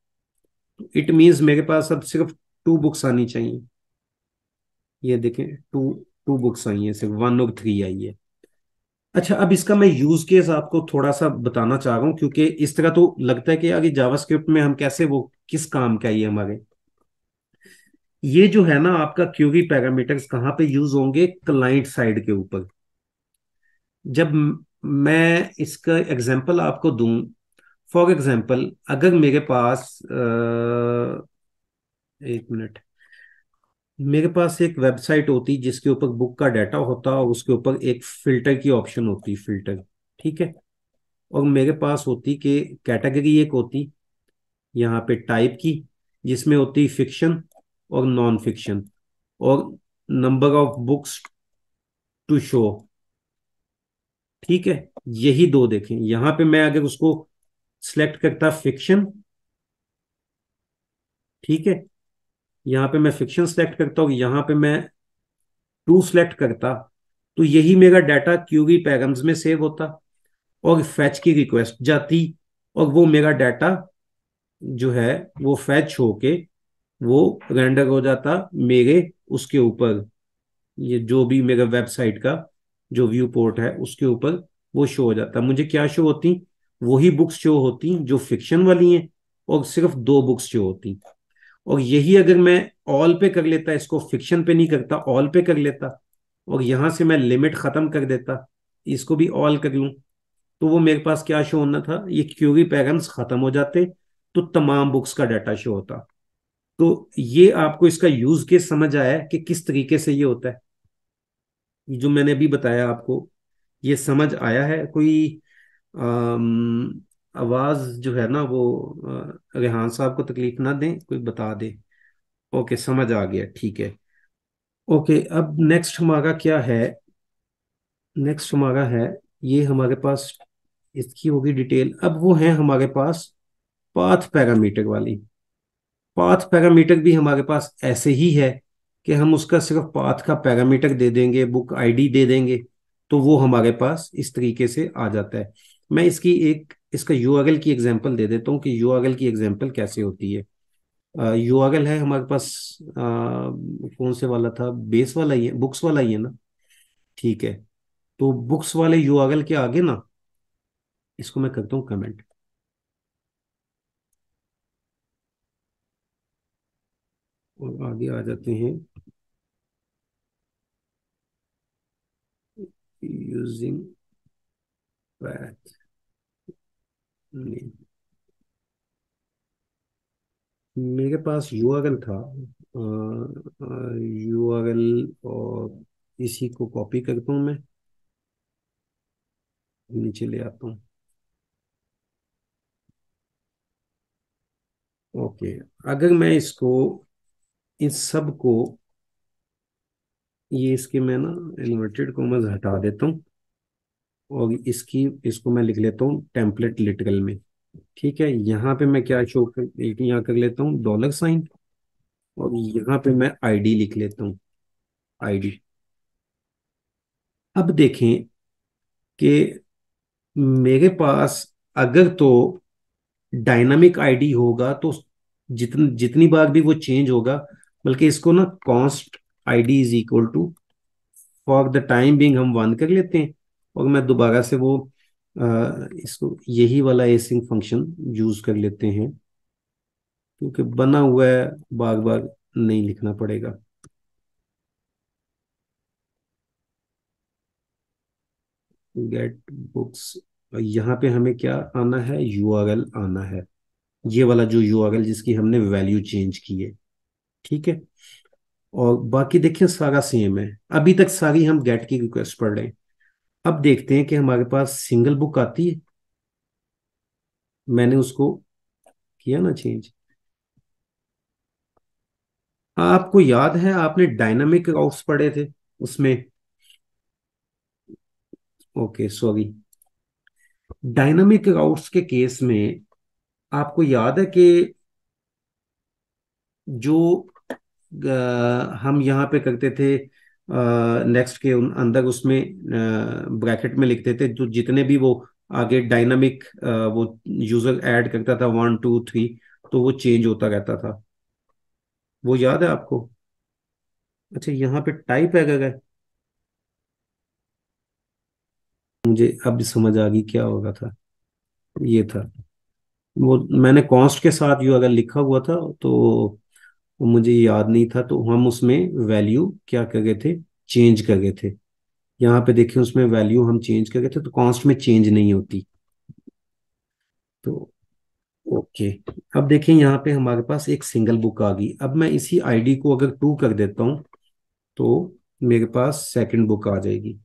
A: इट मींस मेरे पास अब सिर्फ 2 बुक्स आनी चाहिए। ये देखें, 2, 2 बुक्स आई हैं, सिर्फ 1 और 3 आई है। अच्छा अब इसका मैं यूज केस आपको थोड़ा सा बताना चाह रहा हूँ, क्योंकि इस तरह तो लगता है कि यार ये जावास्क्रिप्ट में हम कैसे, वो किस काम का ये हमारे, ये जो है ना आपका क्यूरी पैरामीटर्स कहाँ पे यूज होंगे, क्लाइंट साइड के ऊपर। जब मैं इसका एग्जांपल आपको दूं, फॉर एग्जांपल अगर मेरे पास 1 मिनट, मेरे पास एक वेबसाइट होती जिसके ऊपर बुक का डाटा होता और उसके ऊपर एक फिल्टर की ऑप्शन होती, फिल्टर, ठीक है। और मेरे पास होती कि कैटेगरी एक होती यहाँ पे टाइप की, जिसमें होती फिक्शन और नॉन फिक्शन, और number of books to show, ठीक है। यही दो देखें, यहां पे मैं अगर उसको सिलेक्ट करता फिक्शन, ठीक है, यहां पे मैं फिक्शन सिलेक्ट करता हूँ, यहां पे मैं 2 सिलेक्ट करता, तो यही मेरा डाटा क्यूरी पैरम्स में सेव होता, और फैच की रिक्वेस्ट जाती, और वो मेरा डाटा जो है वो फैच होके वो रेंडर हो जाता मेरे उसके ऊपर, ये जो भी मेरा वेबसाइट का जो व्यू पोर्ट है उसके ऊपर वो शो हो जाता। मुझे क्या शो होती, वही बुक्स शो होती जो फिक्शन वाली हैं, और सिर्फ 2 बुक्स शो होती। और यही अगर मैं ऑल पे कर लेता, इसको फिक्शन पे नहीं करता, ऑल पे कर लेता, और यहां से मैं लिमिट खत्म कर देता, इसको भी ऑल कर लूं, तो वो मेरे पास क्या शो होना था, ये क्यूरी पैरम्स खत्म हो जाते, तो तमाम बुक्स का डाटा शो होता। तो ये आपको इसका यूज केस समझ आया है कि किस तरीके से ये होता है, जो मैंने अभी बताया आपको, ये समझ आया है? कोई आवाज जो है ना वो, रेहान साहब को तकलीफ ना दें, कोई बता दे। ओके, समझ आ गया, ठीक है। ओके, अब नेक्स्ट हमारा क्या है? नेक्स्ट हमारा है, ये हमारे पास इसकी होगी डिटेल। अब वो है हमारे पास पाथ पैरामीटर वाली। पाथ पैरामीटर भी हमारे पास ऐसे ही है कि हम उसका सिर्फ पाथ का पैरामीटर दे देंगे, बुक आईडी दे देंगे, तो वो हमारे पास इस तरीके से आ जाता है। मैं इसकी एक इसका यूआरएल की एग्जांपल दे देता हूँ कि यूआरएल की एग्जांपल कैसे होती है। यूआरएल है हमारे पास, कौन से वाला था, बेस वाला ही है, बुक्स वाला ही है ना? ठीक है, तो बुक्स वाले यूआरएल के आगे ना, इसको मैं करता हूँ कमेंट, और आगे आ जाते हैं। यूजिंग पैथ नेम, मेरे पास यूआरएल था, यूआरएल, और इसी को कॉपी करता हूँ मैं, नीचे ले आता हूँ। ओके, अगर मैं इसको, इस सब को, ये इसके मैं ना इन्वर्टेड कॉमर्स हटा देता हूँ, और इसको मैं लिख लेता हूँ टेम्पलेट लिटरल में। ठीक है, यहाँ पे मैं क्या शो कर, एक यहाँ कर लेता हूँ डॉलर साइन, और यहाँ पे मैं आईडी लिख लेता हूँ, आईडी। अब देखें कि मेरे पास अगर तो डायनामिक आईडी होगा तो जितनी बार भी वो चेंज होगा, बल्कि इसको ना const ID is equal to, for the time being हम वन कर लेते हैं, और मैं दोबारा से वो इसको यही वाला एसिंग फंक्शन यूज कर लेते हैं, क्योंकि बना हुआ है, बार बार नहीं लिखना पड़ेगा। गेट बुक्स, यहाँ पे हमें क्या आना है, यूआरएल आना है, ये वाला जो यूआरएल जिसकी हमने वैल्यू चेंज की है। ठीक है, और बाकी देखिए सारा सेम है, अभी तक सारी हम गेट की रिक्वेस्ट पढ़ रहे हैं। अब देखते हैं कि हमारे पास सिंगल बुक आती है, मैंने उसको किया ना चेंज। आपको याद है आपने डायनामिक राउट्स पढ़े थे उसमें? ओके, सॉरी, डायनामिक राउट्स के केस में आपको याद है कि जो हम यहाँ पे करते थे, नेक्स्ट के अंदर उसमें ब्रैकेट में लिखते थे, जो जितने भी वो आगे डायनामिक वो यूजर ऐड करता था, 1 2 3, तो वो चेंज होता रहता था, वो याद है आपको? अच्छा, यहाँ पे टाइप है क्या? मुझे अब समझ आ गई क्या होगा था, ये था, वो मैंने कॉन्स्ट के साथ यू अगर लिखा हुआ था, तो वो मुझे याद नहीं था, तो हम उसमें वैल्यू क्या कर गए थे, चेंज कर गए थे। यहाँ पे देखिए उसमें वैल्यू हम चेंज कर गए थे, तो कॉन्स्ट में चेंज नहीं होती। तो ओके, अब देखिए यहाँ पे हमारे पास एक सिंगल बुक आ गई। अब मैं इसी आईडी को अगर 2 कर देता हूँ, तो मेरे पास सेकंड बुक आ जाएगी,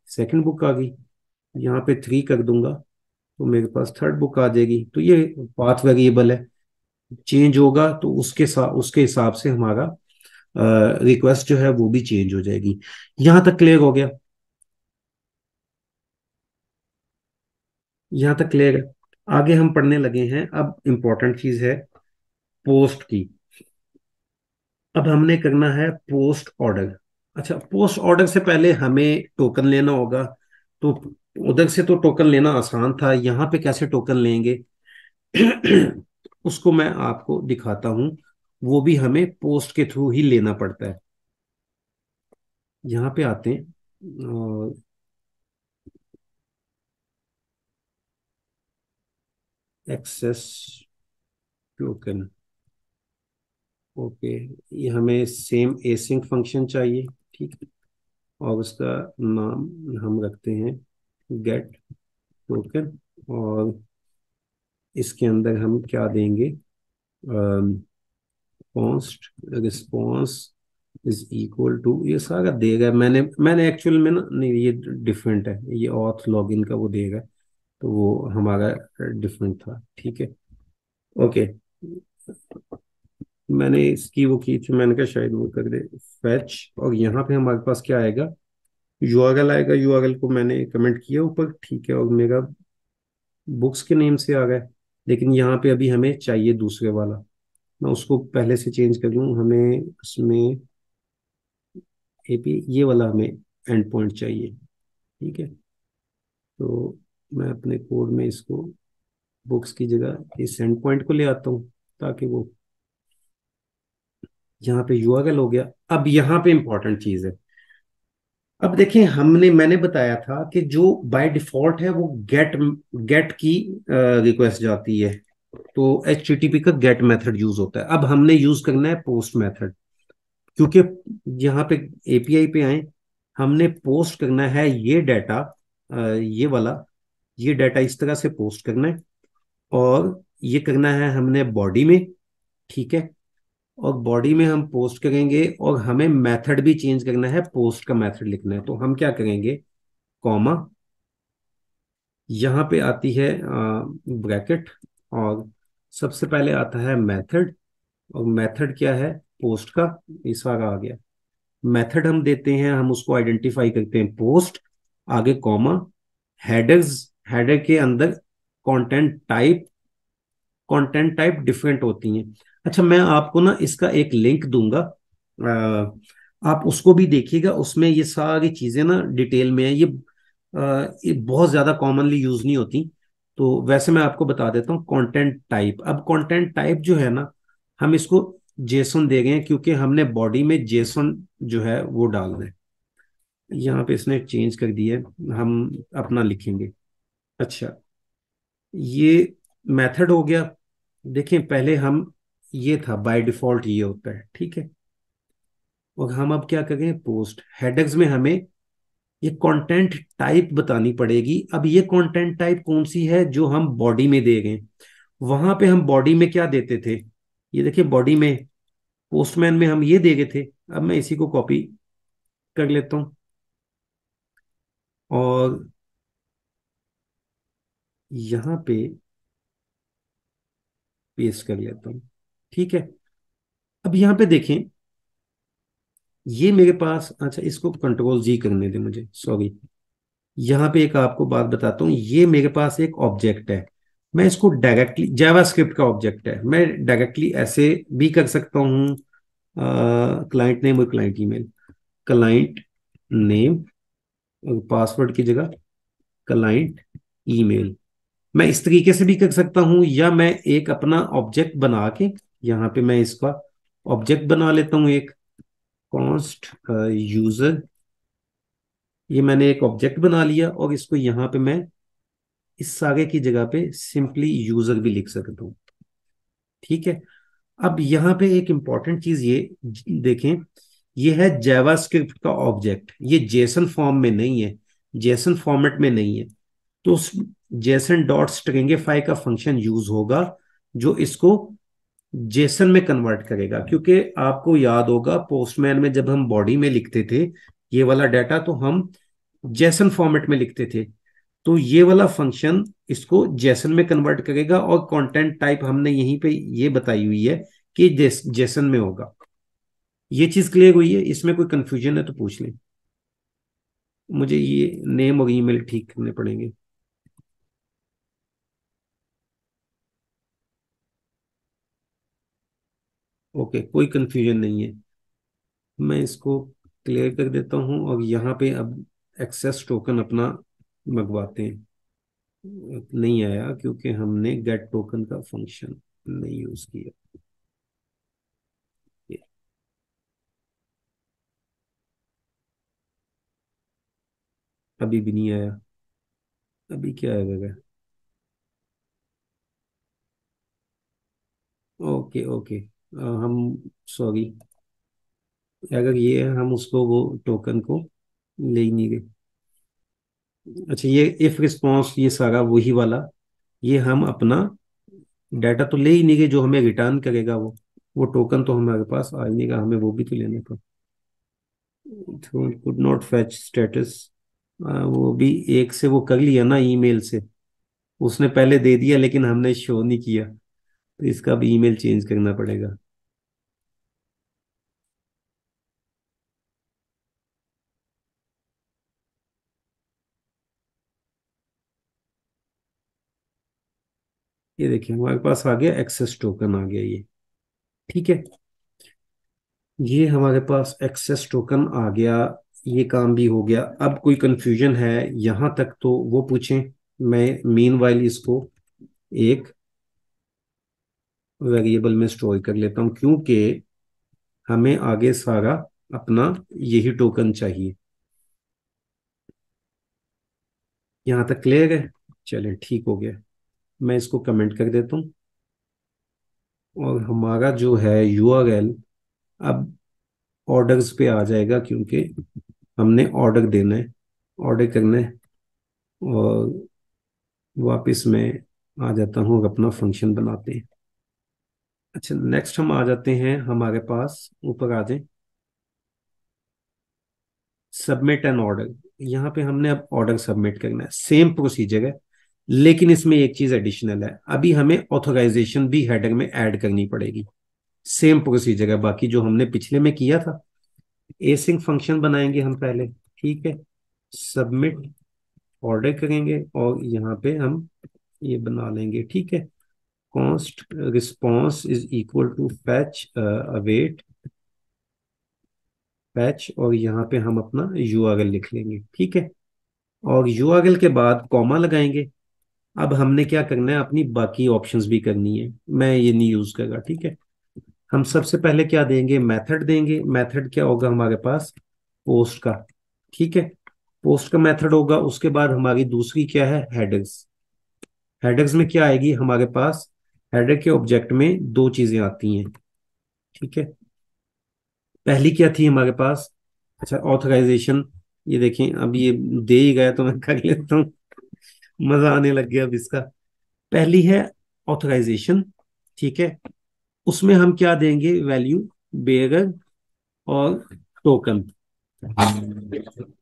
A: सेकंड बुक आ गई। यहाँ पे 3 कर दूंगा, तो मेरे पास थर्ड बुक आ जाएगी। तो ये पाथ वेरिएबल है, चेंज होगा तो उसके हिसाब से हमारा रिक्वेस्ट जो है वो भी चेंज हो जाएगी। यहां तक क्लियर हो गया? यहां तक क्लियर है? आगे हम पढ़ने लगे हैं, अब इंपॉर्टेंट चीज है पोस्ट की। अब हमने करना है पोस्ट ऑर्डर। अच्छा, पोस्ट ऑर्डर से पहले हमें टोकन लेना होगा, तो उधर से तो टोकन लेना आसान था, यहाँ पे कैसे टोकन लेंगे? उसको मैं आपको दिखाता हूँ, वो भी हमें पोस्ट के थ्रू ही लेना पड़ता है। यहाँ पे आते हैं, एक्सेस टोकन, ओके, ये हमें सेम एसिंक फंक्शन चाहिए, ठीक है। और उसका नाम हम रखते हैं गेट टोकन। और इसके अंदर हम क्या देंगे, const response is equal to, ये सारा देगा। मैंने एक्चुअल में ना, नहीं ये डिफरेंट है, ये ऑथ लॉगिन का वो देगा, तो वो हमारा डिफरेंट था, ठीक है। ओके, मैंने इसकी वो की थी, मैंने कहा शायद वो कर दे फैच। और यहाँ पे हमारे पास क्या आएगा, यूआरएल आएगा। यूआरएल को मैंने कमेंट किया ऊपर, ठीक है। और मेरा बुक्स के नेम से आ गया, लेकिन यहाँ पे अभी हमें चाहिए दूसरे वाला। मैं उसको पहले से चेंज कर लूँ, हमें उसमें एपी ये वाला हमें एंड पॉइंट चाहिए, ठीक है। तो मैं अपने कोड में इसको बुक्स की जगह इस एंड पॉइंट को ले आता हूँ, ताकि वो यहाँ पे यूआरएल हो गया। अब यहाँ पे इंपॉर्टेंट चीज है। अब देखें, मैंने बताया था कि जो बाय डिफॉल्ट है वो गेट गेट की रिक्वेस्ट जाती है, तो एचटीटीपी का गेट मेथड यूज होता है। अब हमने यूज करना है पोस्ट मेथड, क्योंकि यहाँ पे एपीआई पे आए, हमने पोस्ट करना है ये डाटा, ये वाला, ये डाटा इस तरह से पोस्ट करना है। और ये करना है हमने बॉडी में, ठीक है। और बॉडी में हम पोस्ट करेंगे, और हमें मेथड भी चेंज करना है, पोस्ट का मेथड लिखना है। तो हम क्या करेंगे, कॉमा, यहाँ पे आती है ब्रैकेट, और सबसे पहले आता है मेथड। और मेथड क्या है, पोस्ट का, इस सारा आ गया। मेथड हम देते हैं, हम उसको आइडेंटिफाई करते हैं पोस्ट, आगे कॉमा, हेडर्स, हेडर के अंदर content type. Content type different होती हैं। अच्छा, मैं आपको ना इसका एक लिंक दूंगा, आप उसको भी देखिएगा। उसमें ये सारी चीजें ना डिटेल में है। ये बहुत ज्यादा कॉमनली यूज नहीं होती। तो वैसे मैं आपको बता देता हूँ कंटेंट टाइप। अब कंटेंट टाइप जो है ना, हम इसको जेसन दे गए हैं, क्योंकि हमने बॉडी में जेसन जो है वो डालना है। यहाँ पे इसने चेंज कर दिया है, हम अपना लिखेंगे। अच्छा, ये मेथड हो गया। देखें, पहले हम, ये था बाय डिफॉल्ट ये होता है, ठीक है। और हम अब क्या करें, पोस्ट हेडर्स में हमें ये कंटेंट टाइप बतानी पड़ेगी। अब ये कंटेंट टाइप कौन सी है, जो हम बॉडी में दे गए। वहां पे हम बॉडी में क्या देते थे, ये देखिए बॉडी में पोस्टमैन में हम ये दे गए थे। अब मैं इसी को कॉपी कर लेता हूं, और यहाँ पे पेस्ट कर लेता हूँ, ठीक है। अब यहाँ पे देखें, ये मेरे पास, अच्छा इसको कंट्रोल जी करने दे मुझे, सॉरी। यहाँ पे एक आपको बात बताता हूँ, ये मेरे पास एक ऑब्जेक्ट है। मैं इसको डायरेक्टली, जावास्क्रिप्ट का ऑब्जेक्ट है, मैं डायरेक्टली ऐसे भी कर सकता हूँ, क्लाइंट नेम और क्लाइंट ईमेल। क्लाइंट नेम और पासवर्ड की जगह क्लाइंट ईमेल, मैं इस तरीके से भी कर सकता हूँ। या मैं एक अपना ऑब्जेक्ट बना के, यहाँ पे मैं इसका ऑब्जेक्ट बना लेता हूँ एक, कॉन्स्ट यूजर। ये मैंने एक ऑब्जेक्ट बना लिया, और इसको यहाँ पे मैं इस सारे की जगह पे सिंपली यूजर भी लिख सकता हूँ, ठीक है। अब यहाँ पे एक इंपॉर्टेंट चीज ये देखें, ये है जावास्क्रिप्ट का ऑब्जेक्ट, ये जेसन फॉर्म में नहीं है, जेसन फॉर्मेट में नहीं है। तो उस जेसन डॉट स्ट्रिंगिफाई का फंक्शन यूज होगा, जो इसको जेसन में कन्वर्ट करेगा। क्योंकि आपको याद होगा, पोस्टमैन में जब हम बॉडी में लिखते थे ये वाला डाटा, तो हम जेसन फॉर्मेट में लिखते थे। तो ये वाला फंक्शन इसको जेसन में कन्वर्ट करेगा, और कंटेंट टाइप हमने यहीं पे ये बताई हुई है कि जेसन में होगा। ये चीज क्लियर हुई है? इसमें कोई कंफ्यूजन है तो पूछ लें, मुझे ये नेम और ईमेल ठीक करने पड़ेंगे। ओके, कोई कंफ्यूजन नहीं है। मैं इसको क्लियर कर देता हूँ, और यहाँ पे अब एक्सेस टोकन अपना मंगवाते हैं। नहीं आया क्योंकि हमने गेट टोकन का फंक्शन नहीं यूज किया। ये अभी भी नहीं आया। अभी क्या आएगा? ओके ओके, हम, सॉरी, अगर ये है, हम उसको वो टोकन को ले ही नहीं गए। अच्छा, ये इफ रिस्पॉन्स, ये सारा वही वाला, ये हम अपना डाटा तो ले ही नहीं गए, जो हमें रिटर्न करेगा वो टोकन तो हमारे पास आ ही नहीं गया, हमें वो भी तो लेना था। कुड नॉट फैच स्टेटस, वो भी एक से वो कर लिया ना ईमेल से, उसने पहले दे दिया लेकिन हमने शो नहीं किया, तो इसका भी ईमेल चेंज करना पड़ेगा। ये देखिए हमारे पास आ गया एक्सेस टोकन, आ गया ये। ठीक है, ये हमारे पास एक्सेस टोकन आ गया, ये काम भी हो गया। अब कोई कंफ्यूजन है यहाँ तक तो वो पूछें। मैं मीन वाइल इसको एक वेरिएबल में स्टोर कर लेता हूँ, क्योंकि हमें आगे सारा अपना यही टोकन चाहिए। यहाँ तक क्लियर है? चलें, ठीक हो गया। मैं इसको कमेंट कर देता हूँ, और हमारा जो है यूआरएल अब ऑर्डर्स पे आ जाएगा, क्योंकि हमने ऑर्डर देना है, ऑर्डर करना है। और वापस मैं आ जाता हूँ और अपना फंक्शन बनाते हैं। अच्छा, नेक्स्ट हम आ जाते हैं, हमारे पास ऊपर आ जाए, सबमिट एन ऑर्डर। यहाँ पे हमने अब ऑर्डर सबमिट करना है, सेम प्रोसीजर है, लेकिन इसमें एक चीज एडिशनल है, अभी हमें ऑथराइजेशन भी हेडर में ऐड करनी पड़ेगी। सेम प्रोसीजर है बाकी जो हमने पिछले में किया था। एसिंक फंक्शन बनाएंगे हम पहले, ठीक है, सबमिट ऑर्डर करेंगे, और यहाँ पे हम ये बना लेंगे, ठीक है, const response is equal to fetch await fetch, और यहाँ पे हम अपना यूआरएल लिख लेंगे, ठीक है, और यूआरएल के बाद कॉमा लगाएंगे। अब हमने क्या करना है, अपनी बाकी ऑप्शंस भी करनी है, मैं ये नहीं यूज करूँगा, ठीक है। हम सबसे पहले क्या देंगे, मेथड देंगे। मेथड क्या होगा हमारे पास, पोस्ट का, ठीक है, पोस्ट का मेथड होगा। उसके बाद हमारी दूसरी क्या है, हेडर्स। हेडर्स में क्या आएगी हमारे पास, हेडर के ऑब्जेक्ट में दो चीजें आती हैं, ठीक है। पहली क्या थी हमारे पास, अच्छा, ऑथराइजेशन। ये देखें, अब ये दे ही गया तो मैं कर लेता हूँ, मजा आने लग गया अब इसका। पहली है ऑथराइजेशन, ठीक है, उसमें हम क्या देंगे, वैल्यू, बेरर और टोकन।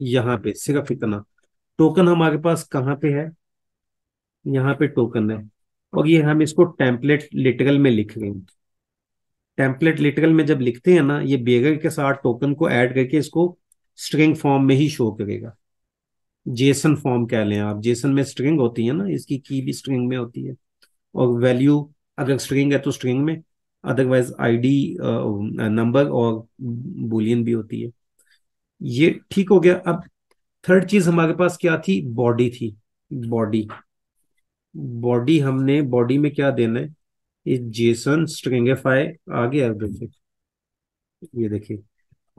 A: यहाँ पे सिर्फ इतना, टोकन हमारे पास कहाँ पे है, यहाँ पे टोकन है, और ये हम इसको टेम्पलेट लिटरल में लिख रहे हैं। टेम्पलेट लिटरल में जब लिखते हैं ना, ये बेगर के साथ टोकन को ऐड करके इसको स्ट्रिंग फॉर्म में ही शो करेगा। जेसन फॉर्म कह लें आप, जेसन में स्ट्रिंग होती है ना, इसकी की भी स्ट्रिंग में होती है, और वैल्यू अगर स्ट्रिंग है तो स्ट्रिंग में, अदरवाइज आईडी नंबर और बुलियन भी होती है। ये ठीक हो गया। अब थर्ड चीज हमारे पास क्या थी, बॉडी थी। बॉडी, बॉडी हमने बॉडी में क्या देना है, ये जेसन स्ट्रिंगिफाई आ गया। देखिए, ये देखिए,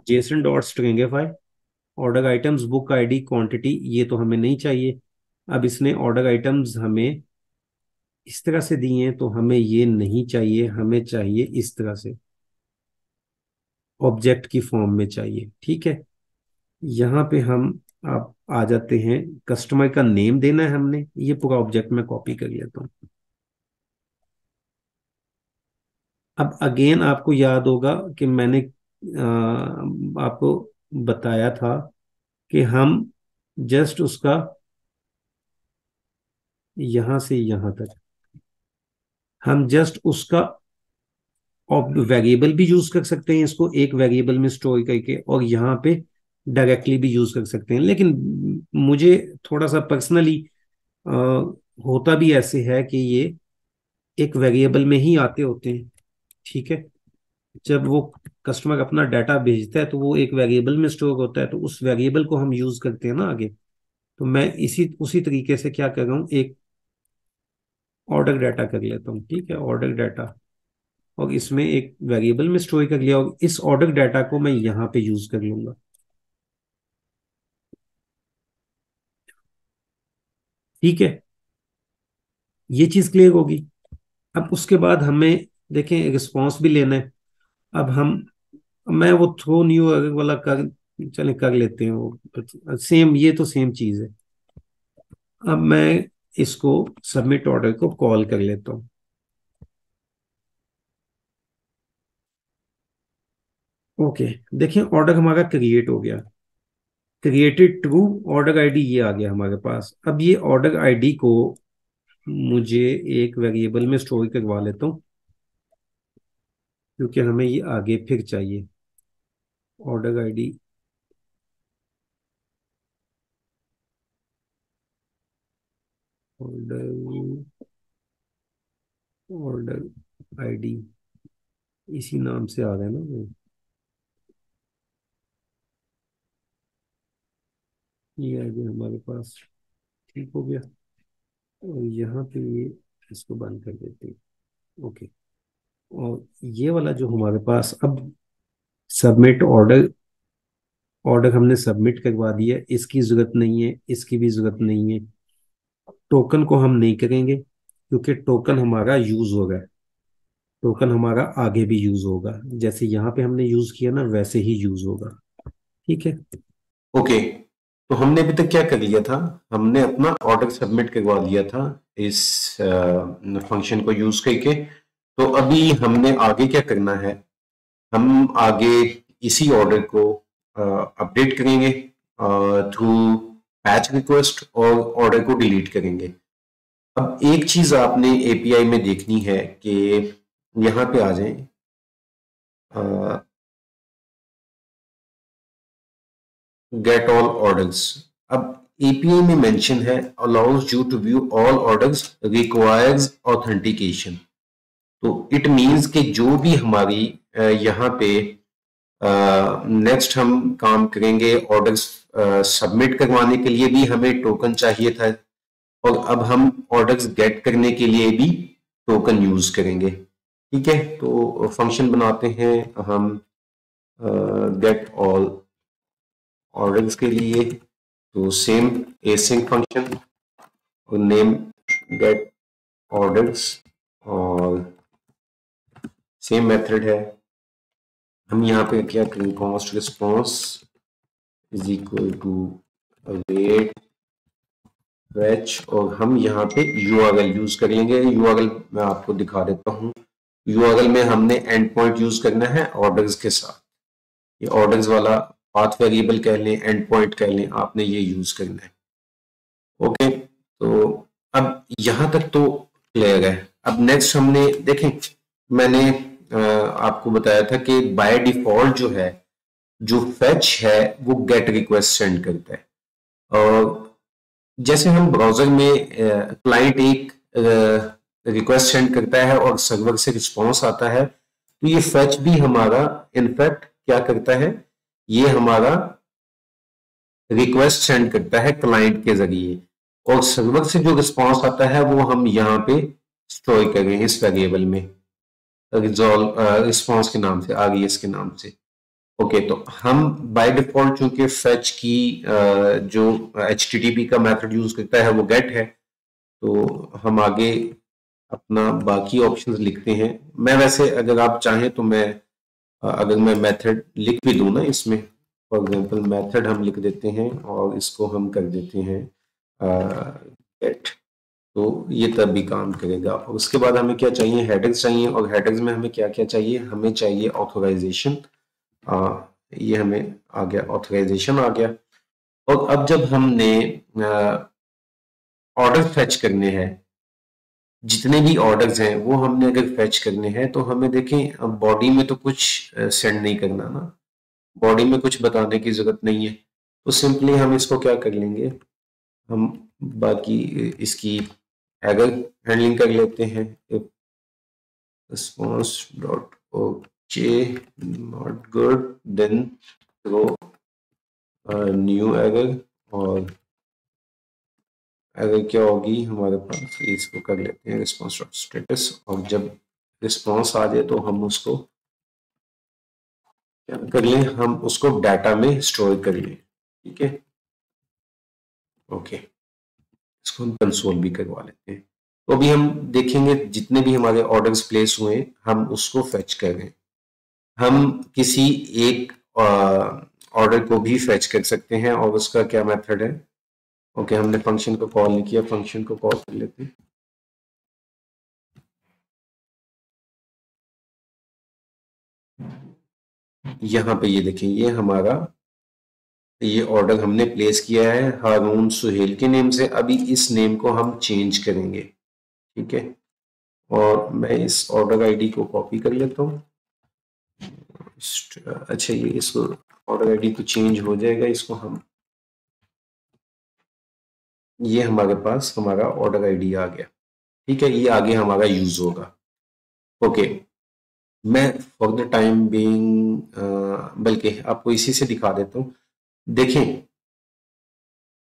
A: Jason dot stringify order items book ID quantity, ये तो हमें नहीं चाहिए। अब इसने ऑर्डर आइटम्स हमें इस तरह से दिए हैं, तो हमें ये नहीं चाहिए, हमें चाहिए इस तरह से, ऑब्जेक्ट की फॉर्म में चाहिए, ठीक है। यहाँ पे हम आप आ जाते हैं, कस्टमर का नेम देना है हमने, ये पूरा ऑब्जेक्ट में कॉपी कर लेता हूँ। अब अगेन आपको याद होगा कि मैंने आपको बताया था कि हम जस्ट उसका यहां से यहां तक, हम जस्ट उसका वेरिएबल भी यूज कर सकते हैं, इसको एक वेरिएबल में स्टोर करके, और यहाँ पे डायरेक्टली भी यूज कर सकते हैं। लेकिन मुझे थोड़ा सा पर्सनली होता भी ऐसे है कि ये एक वेरिएबल में ही आते होते हैं, ठीक है। जब वो कस्टमर अपना डाटा भेजता है तो वो एक वेरिएबल में स्टोर होता है, तो उस वेरिएबल को हम यूज करते हैं ना आगे। तो मैं इसी उसी तरीके से क्या कर रहा हूँ, एक ऑर्डर डाटा कर लेता हूँ, ठीक है, ऑर्डर डाटा, और इसमें एक वेरिएबल में स्टोर कर लिया, और इस ऑर्डर डाटा को मैं यहाँ पे यूज कर लूंगा, ठीक है। ये चीज क्लियर होगी। अब उसके बाद हमें देखें रिस्पॉन्स भी लेना है, अब मैं वो थ्रो न्यू वाला चले कर लेते हैं वो, सेम, ये तो सेम चीज है। अब मैं इसको सबमिट ऑर्डर को कॉल कर लेता हूँ। ओके, देखिए ऑर्डर हमारा क्रिएट हो गया, क्रिएटेड ट्रू, ऑर्डर आईडी ये आ गया हमारे पास। अब ये ऑर्डर आईडी को मुझे एक वेरिएबल में स्टोर करवा लेता हूँ, क्योंकि हमें ये आगे फिर चाहिए। Order ID, order order ID इसी नाम से आ रहा है ना वो। ये आ गया हमारे पास, ठीक हो गया। और यहाँ पे ये इसको बंद कर देते हैं। ओके, और ये वाला जो हमारे पास अब सबमिट ऑर्डर, ऑर्डर हमने सबमिट करवा दिया, इसकी जरूरत नहीं है, इसकी भी जरूरत नहीं है। टोकन को हम नहीं करेंगे, क्योंकि टोकन हमारा यूज होगा, टोकन हमारा आगे भी यूज होगा, जैसे यहाँ पे हमने यूज किया ना वैसे ही यूज होगा। ठीक है। ओके, तो हमने अभी तक क्या कर लिया था, हमने अपना ऑर्डर सबमिट करवा दिया था इस फंक्शन को यूज करके। तो अभी हमने आगे क्या करना है, हम आगे इसी ऑर्डर को अपडेट करेंगे थ्रू पैच रिक्वेस्ट, और ऑर्डर को डिलीट करेंगे। अब एक चीज आपने एपीआई में देखनी है कि यहाँ पे आ जाएं, गेट ऑल ऑर्डर्स। अब एपीआई में मेंशन है allows you to view all orders requires authentication. तो इट मींस कि जो भी हमारी यहाँ पे नेक्स्ट हम काम करेंगे, ऑर्डर्स सबमिट करवाने के लिए भी हमें टोकन चाहिए था, और अब हम ऑर्डर्स गेट करने के लिए भी टोकन यूज करेंगे। ठीक है, तो फंक्शन बनाते हैं हम गेट ऑल ऑर्डर्स के लिए। तो सेम एसिंक फंक्शन और नेम गेट ऑर्डर्स, और सेम मेथड है। हम यहाँ पे क्या करेंगे, const response is equal to await fetch, और हम यहाँ पे यूआरएल यूज कर लेंगे। यूआरएल मैं आपको दिखा देता हूँ। यूआरएल में हमने एंड पॉइंट यूज करना है ऑर्डर्स के साथ। ये ऑर्डर्स वाला पाथ वेरिएबल कह लें, एंड पॉइंट कह लें, आपने ये यूज करना है। ओके, तो अब यहाँ तक तो क्लियर है। अब नेक्स्ट हमने देखें, मैंने आपको बताया था कि बाय डिफॉल्ट जो है, जो फेच है वो गेट रिक्वेस्ट सेंड करता है। और जैसे हम ब्राउजर में क्लाइंट एक रिक्वेस्ट सेंड करता है और सर्वर से रिस्पॉन्स आता है, तो ये फेच भी हमारा इनफैक्ट क्या करता है, ये हमारा रिक्वेस्ट सेंड करता है क्लाइंट के जरिए, और सर्वर से जो रिस्पॉन्स आता है वो हम यहाँ पे स्टोर करें इस वेरिएबल में, रिजॉल्व रिस्पॉन्स के नाम से, आरईएस के नाम से। ओके, तो हम बाय डिफॉल्ट चूंकि फेच की जो HTTP का मेथड यूज करता है वो गेट है, तो हम आगे अपना बाकी ऑप्शंस लिखते हैं। मैं वैसे अगर आप चाहें तो मैं अगर मैं मेथड लिख भी दूं ना इसमें, फॉर एग्जांपल मेथड हम लिख देते हैं और इसको हम कर देते हैं गेट, तो ये तब भी काम करेगा। और उसके बाद हमें क्या चाहिए, हेडर्स चाहिए, और हेडर्स में हमें क्या क्या चाहिए, हमें चाहिए ऑथराइजेशन। ये हमें आ गया, ऑथराइजेशन आ गया। और अब जब हमने ऑर्डर फेच करने हैं, जितने भी ऑर्डर्स हैं वो हमने अगर फेच करने हैं, तो हमें देखें अब बॉडी में तो कुछ सेंड नहीं करना ना, बॉडी में कुछ बताने की जरूरत नहीं है। तो सिंपली हम इसको क्या कर लेंगे, हम बाकी इसकी एरर हैंडलिंग कर लेते हैं। Response dot ok not good, then throw new error, और एरर क्या होगी हमारे पास, इसको कर लेते हैं रिस्पॉन्स डॉट स्टेटस, और जब रिस्पॉन्स आ जाए तो हम उसको क्या कर लें, हम उसको डाटा में स्टोर कर लें। ठीक है, ओके, इसको हम कंसोल भी करवा लेते हैं। तो अभी हम देखेंगे जितने भी हमारे ऑर्डर्स प्लेस हुए हम उसको फेच कर रहे हैं। हम किसी एक ऑर्डर को भी फेच कर सकते हैं, और उसका क्या मेथड है? ओके, हमने फंक्शन को कॉल नहीं किया, फंक्शन को कॉल कर लेते हैं। यहाँ पे ये देखें, ये हमारा ये ऑर्डर हमने प्लेस किया है हारून सुहेल के नेम से। अभी इस नेम को हम चेंज करेंगे, ठीक है। और मैं इस ऑर्डर आईडी को कॉपी कर लेता हूँ। अच्छा, ये इसको ऑर्डर आईडी तो चेंज हो जाएगा, इसको हम, ये हमारे पास हमारा ऑर्डर आईडी आ गया, ठीक है। ये आगे हमारा यूज होगा। ओके, मैं फॉर द टाइम बीइंग बल्कि आपको इसी से दिखा देता हूँ। देखें,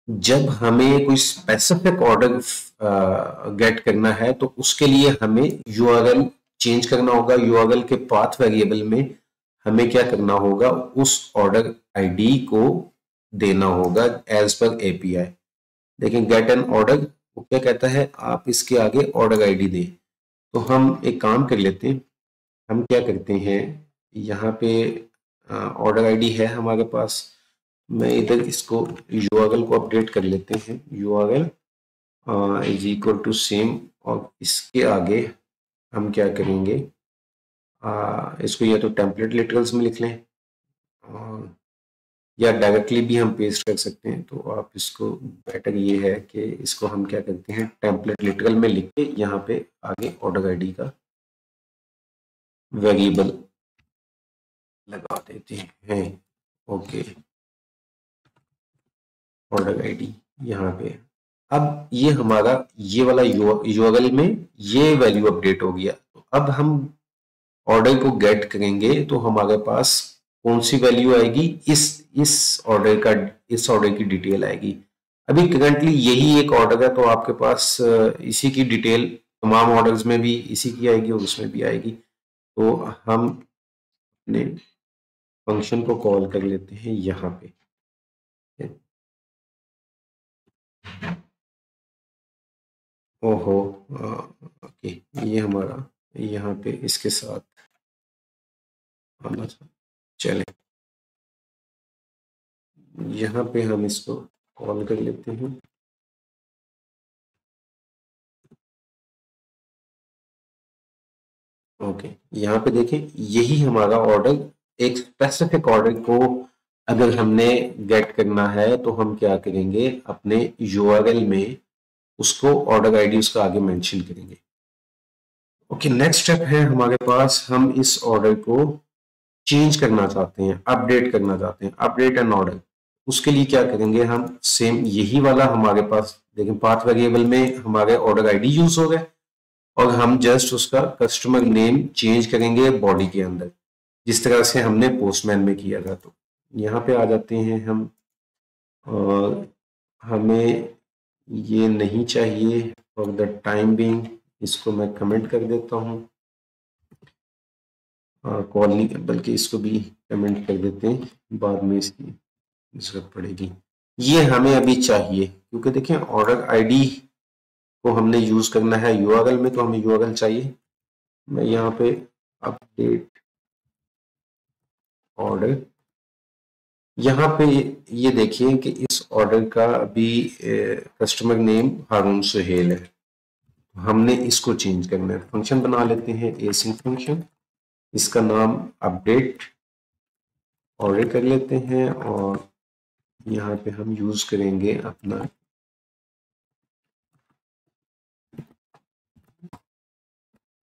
A: जब हमें कोई स्पेसिफिक ऑर्डर गेट करना है तो उसके लिए हमें यूआरएल चेंज करना होगा। यूआरएल के पाथ वेरिएबल में हमें क्या करना होगा, उस ऑर्डर आईडी को देना होगा एज पर एपीआई। लेकिन गेट एन ऑर्डर वो क्या कहता है, आप इसके आगे ऑर्डर आईडी दें। तो हम एक काम कर लेते हैं, हम क्या करते हैं, यहाँ पे ऑर्डर आईडी है हमारे पास। मैं इधर इसको यूआरएल को अपडेट कर लेते हैं, URL is equal to same, और इसके आगे हम क्या करेंगे, इसको या तो टेम्पलेट लिटरल्स में लिख लें, या डायरेक्टली भी हम पेस्ट कर सकते हैं। तो आप इसको, बेटर ये है कि इसको हम क्या करते हैं, टेम्पलेट लिटरल में लिख के यहाँ पे आगे ऑर्डर आईडी का वेरिएबल लगा देते हैं। ओके, ऑर्डर आईडी यहाँ पे, अब ये हमारा ये वाला यूआरएल में ये वैल्यू अपडेट हो गया। तो अब हम ऑर्डर को गेट करेंगे तो हमारे पास कौन सी वैल्यू आएगी, इस ऑर्डर की डिटेल आएगी। अभी करंटली यही एक ऑर्डर है, तो आपके पास इसी की डिटेल तमाम ऑर्डर्स में भी इसी की आएगी और उसमें भी आएगी। तो हम अपने फंक्शन को कॉल कर लेते हैं यहाँ पे। ओहो, ओके, ये हमारा यहाँ पे इसके साथ आना था। चले, यहाँ पे हम इसको कॉल कर लेते हैं। ओके, यहाँ पे देखें, यही हमारा ऑर्डर, एक स्पेसिफिक ऑर्डर को अगर हमने गेट करना है तो हम क्या करेंगे, अपने यूआरएल में उसको ऑर्डर आईडी उसका आगे मेंशन करेंगे। ओके, नेक्स्ट स्टेप है हमारे पास, हम इस ऑर्डर को चेंज करना चाहते हैं, अपडेट करना चाहते हैं, अपडेट एन ऑर्डर। उसके लिए क्या करेंगे, हम सेम यही वाला हमारे पास देखें, पाथ वेरिएबल में हमारे ऑर्डर आईडी यूज हो गए, और हम जस्ट उसका कस्टमर नेम चेंज करेंगे बॉडी के अंदर, जिस तरह से हमने पोस्टमैन में किया था। तो यहाँ पे आ जाते हैं हम, और हमें ये नहीं चाहिए फॉर द टाइम बीइंग, इसको मैं कमेंट कर देता हूँ, कॉल नहीं बल्कि इसको भी कमेंट कर देते हैं, बाद में इसकी जरूरत पड़ेगी। ये हमें अभी चाहिए, क्योंकि देखें ऑर्डर आईडी को हमने यूज करना है यूआरएल में, तो हमें यूआरएल चाहिए। मैं यहाँ पे अपडेट ऑर्डर, यहाँ पे ये देखिए कि इस ऑर्डर का अभी कस्टमर नेम हारून सुहेल है, हमने इसको चेंज करना है। फंक्शन बना लेते हैं एसिंक फंक्शन, इसका नाम अपडेट ऑर्डर कर लेते हैं, और यहाँ पे हम यूज करेंगे अपना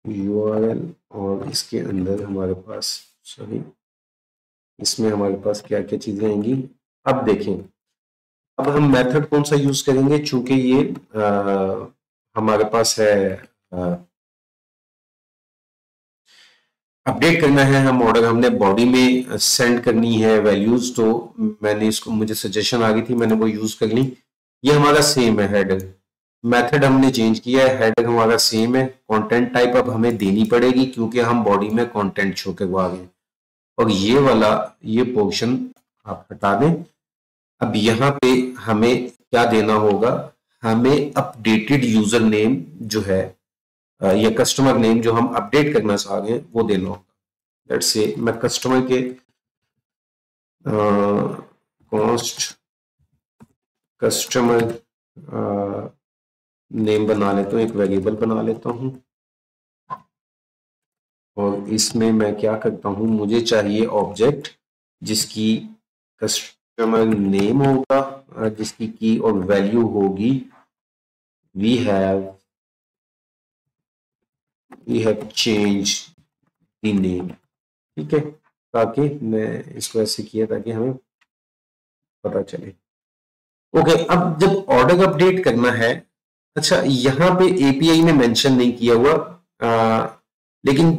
A: यूआरएल, और इसके अंदर हमारे पास, सॉरी, इसमें हमारे पास क्या क्या चीजें आएंगी। अब देखें, अब हम मेथड कौन सा यूज करेंगे, चूंकि ये हमारे पास है अपडेट करना है, हम ऑर्डर हमने बॉडी में सेंड करनी है वैल्यूज, तो मैंने इसको, मुझे सजेशन आ गई थी, मैंने वो यूज कर ली। ये हमारा सेम है हेडर, मेथड हमने चेंज किया है, हेडर हमारा सेम है, कंटेंट टाइप अब हमें देनी पड़ेगी क्योंकि हम बॉडी में कंटेंट शो करवा गए। और ये वाला ये पोर्शन आप हटा दें। अब यहाँ पे हमें क्या देना होगा, हमें अपडेटेड यूजर नेम जो है या कस्टमर नेम जो हम अपडेट करना चाह रहे हैं वो देना होगा। लेट्स से मैं कस्टमर के कॉस्ट कस्टमर नेम बना लेता हूँ, एक वेरिएबल बना लेता हूँ और इसमें मैं क्या करता हूँ, मुझे चाहिए ऑब्जेक्ट जिसकी कस्टमर नेम होगा, जिसकी की और वैल्यू होगी we have change the name. ठीक है, ताकि मैं इसको ऐसे किया ताकि हमें पता चले। ओके, अब जब ऑर्डर अपडेट करना है, अच्छा यहाँ पे एपीआई में मेंशन नहीं किया हुआ, लेकिन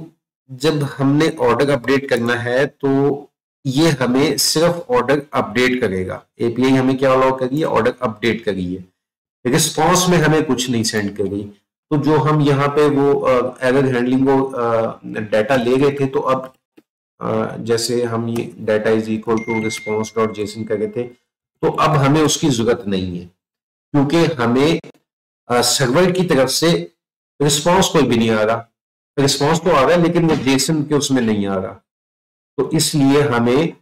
A: जब हमने ऑर्डर अपडेट करना है तो ये हमें सिर्फ ऑर्डर अपडेट करेगा। एपीआई हमें क्या अलाउ करिए, ऑर्डर अपडेट करिए, रिस्पॉन्स में हमें कुछ नहीं सेंड करी। तो जो हम यहाँ पे वो एरर हैंडलिंग को डाटा ले गए थे, तो अब जैसे हम ये data is equal to response dot JSON कर रहे थे, तो अब हमें उसकी जरूरत नहीं है, क्योंकि हमें सर्वर की तरफ से रिस्पॉन्स कोई भी नहीं आ रहा। रिस्पॉन्स तो आ रहा है लेकिन वो जेसन के उसमें नहीं आ रहा, तो इसलिए हमें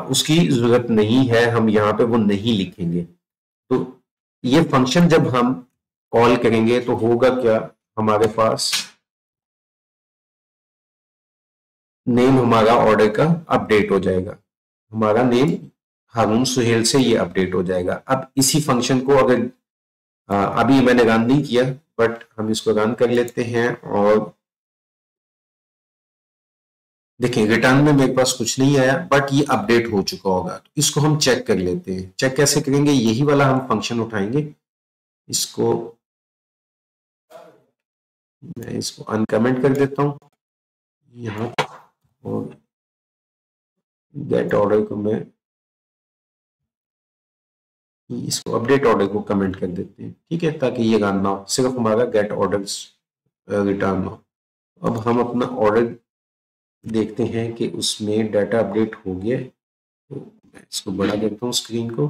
A: उसकी जरूरत नहीं है, हम यहाँ पे वो नहीं लिखेंगे। तो ये फंक्शन जब हम कॉल करेंगे तो होगा क्या, हमारे पास नेम हमारा ऑर्डर का अपडेट हो जाएगा, हमारा नेम हारून सुहेल से ये अपडेट हो जाएगा। अब इसी फंक्शन को अगर अभी मैंने रन नहीं किया, बट हम इसको रन कर लेते हैं और देखिए रिटर्न में मेरे पास कुछ नहीं आया, बट ये अपडेट हो चुका होगा। तो इसको हम चेक कर लेते हैं। चेक कैसे करेंगे, यही वाला हम फंक्शन उठाएंगे, इसको मैं इसको अनकमेंट कर देता हूं यहाँ, और गेट ऑर्डर को मैं इसको अपडेट ऑर्डर को कमेंट कर देते हैं। ठीक है, ताकि ये रन ना हो, सिर्फ हमारा गेट ऑर्डर्स रिटर्न हो। अब हम अपना ऑर्डर देखते हैं कि उसमें डाटा अपडेट हो गया। तो मैं इसको बड़ा करता हूँ स्क्रीन को।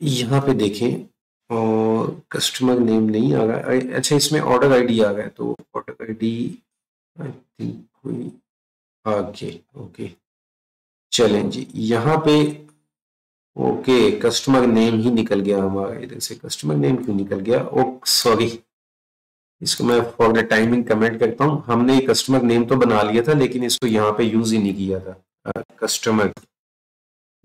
A: यहाँ पे देखें और कस्टमर नेम नहीं आ रहा है, अच्छा इसमें ऑर्डर आईडी आ रहा है, तो ऑर्डर आईडी आई थिंक कोई आगे, ओके चलें जी। यहाँ पे ओके कस्टमर नेम ही निकल गया हमारा, इधर से कस्टमर नेम क्यों निकल गया, ओ सॉरी, इसको मैं फॉर द टाइमिंग कमेंट करता हूँ। हमने कस्टमर नेम तो बना लिया था लेकिन इसको यहाँ पे यूज ही नहीं किया था। कस्टमर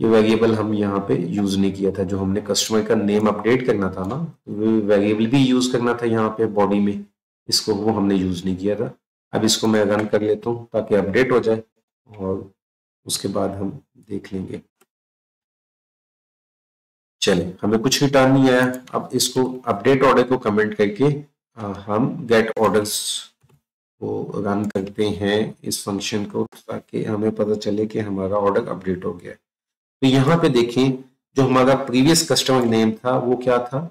A: ये वेरिएबल हम यहाँ पे यूज नहीं किया था, जो हमने कस्टमर का नेम अपडेट करना था ना, वो वेरिएबल भी यूज करना था यहाँ पे बॉडी में, इसको वो हमने यूज नहीं किया था। अब इसको मैं रन कर लेता हूँ ताकि अपडेट हो जाए और उसके बाद हम देख लेंगे। चले, हमें कुछ रिटर्न नहीं आया। अब इसको अपडेट ऑर्डर को कमेंट करके हम गेट ऑर्डर्स को रन करते हैं इस फंक्शन को, ताकि हमें पता चले कि हमारा ऑर्डर अपडेट हो गया। तो यहाँ पे देखें, जो हमारा प्रीवियस कस्टमर नेम था वो क्या था,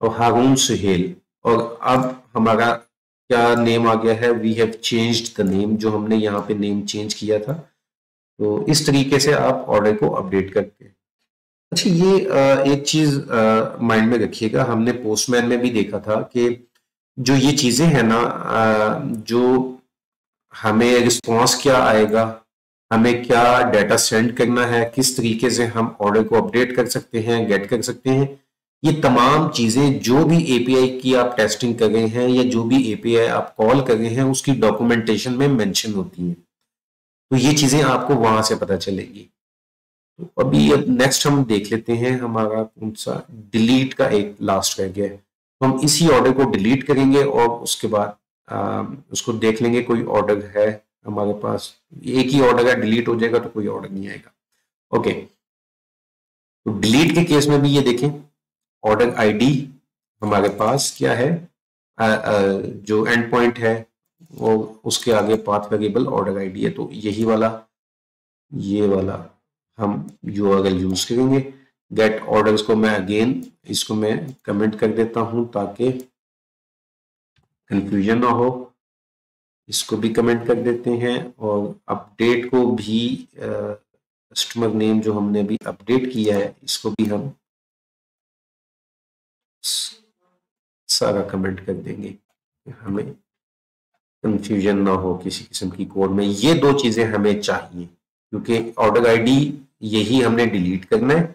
A: और हारून सुहेल, और अब हमारा क्या नेम आ गया है, we have changed the name, जो हमने यहाँ पे नेम चेंज किया था। तो इस तरीके से आप ऑर्डर को अपडेट करते हैं। अच्छा ये एक चीज माइंड में रखिएगा, हमने पोस्टमैन में भी देखा था कि जो ये चीजें हैं ना, जो हमें रिस्पॉन्स क्या आएगा, हमें क्या डाटा सेंड करना है, किस तरीके से हम ऑर्डर को अपडेट कर सकते हैं, गेट कर सकते हैं, ये तमाम चीजें जो भी एपीआई की आप टेस्टिंग कर रहे हैं या जो भी एपीआई आप कॉल कर रहे हैं उसकी डॉक्यूमेंटेशन में मेंशन होती है। तो ये चीजें आपको वहां से पता चलेगी। तो अभी अब नेक्स्ट हम देख लेते हैं, हमारा कौन सा डिलीट का एक लास्ट रह गया है, तो हम इसी ऑर्डर को डिलीट करेंगे और उसके बाद उसको देख लेंगे कोई ऑर्डर है हमारे पास। एक ही ऑर्डर है, डिलीट हो जाएगा तो कोई ऑर्डर नहीं आएगा। ओके, तो डिलीट के केस में भी ये देखें, ऑर्डर आईडी हमारे पास क्या है, जो एंड पॉइंट है वो उसके आगे पाथ वेरिएबल ऑर्डर आईडी है, तो यही वाला ये वाला हम यूआरएल यूज करेंगे। गेट ऑर्डर्स को मैं अगेन इसको मैं कमेंट कर देता हूं ताकि कंफ्यूजन ना हो, इसको भी कमेंट कर देते हैं, और अपडेट को भी कस्टमर नेम जो हमने अभी अपडेट किया है इसको भी हम सारा कमेंट कर देंगे। हमें कंफ्यूजन ना हो किसी किस्म की कोड में। ये दो चीजें हमें चाहिए, क्योंकि ऑर्डर आईडी यही हमने डिलीट करना है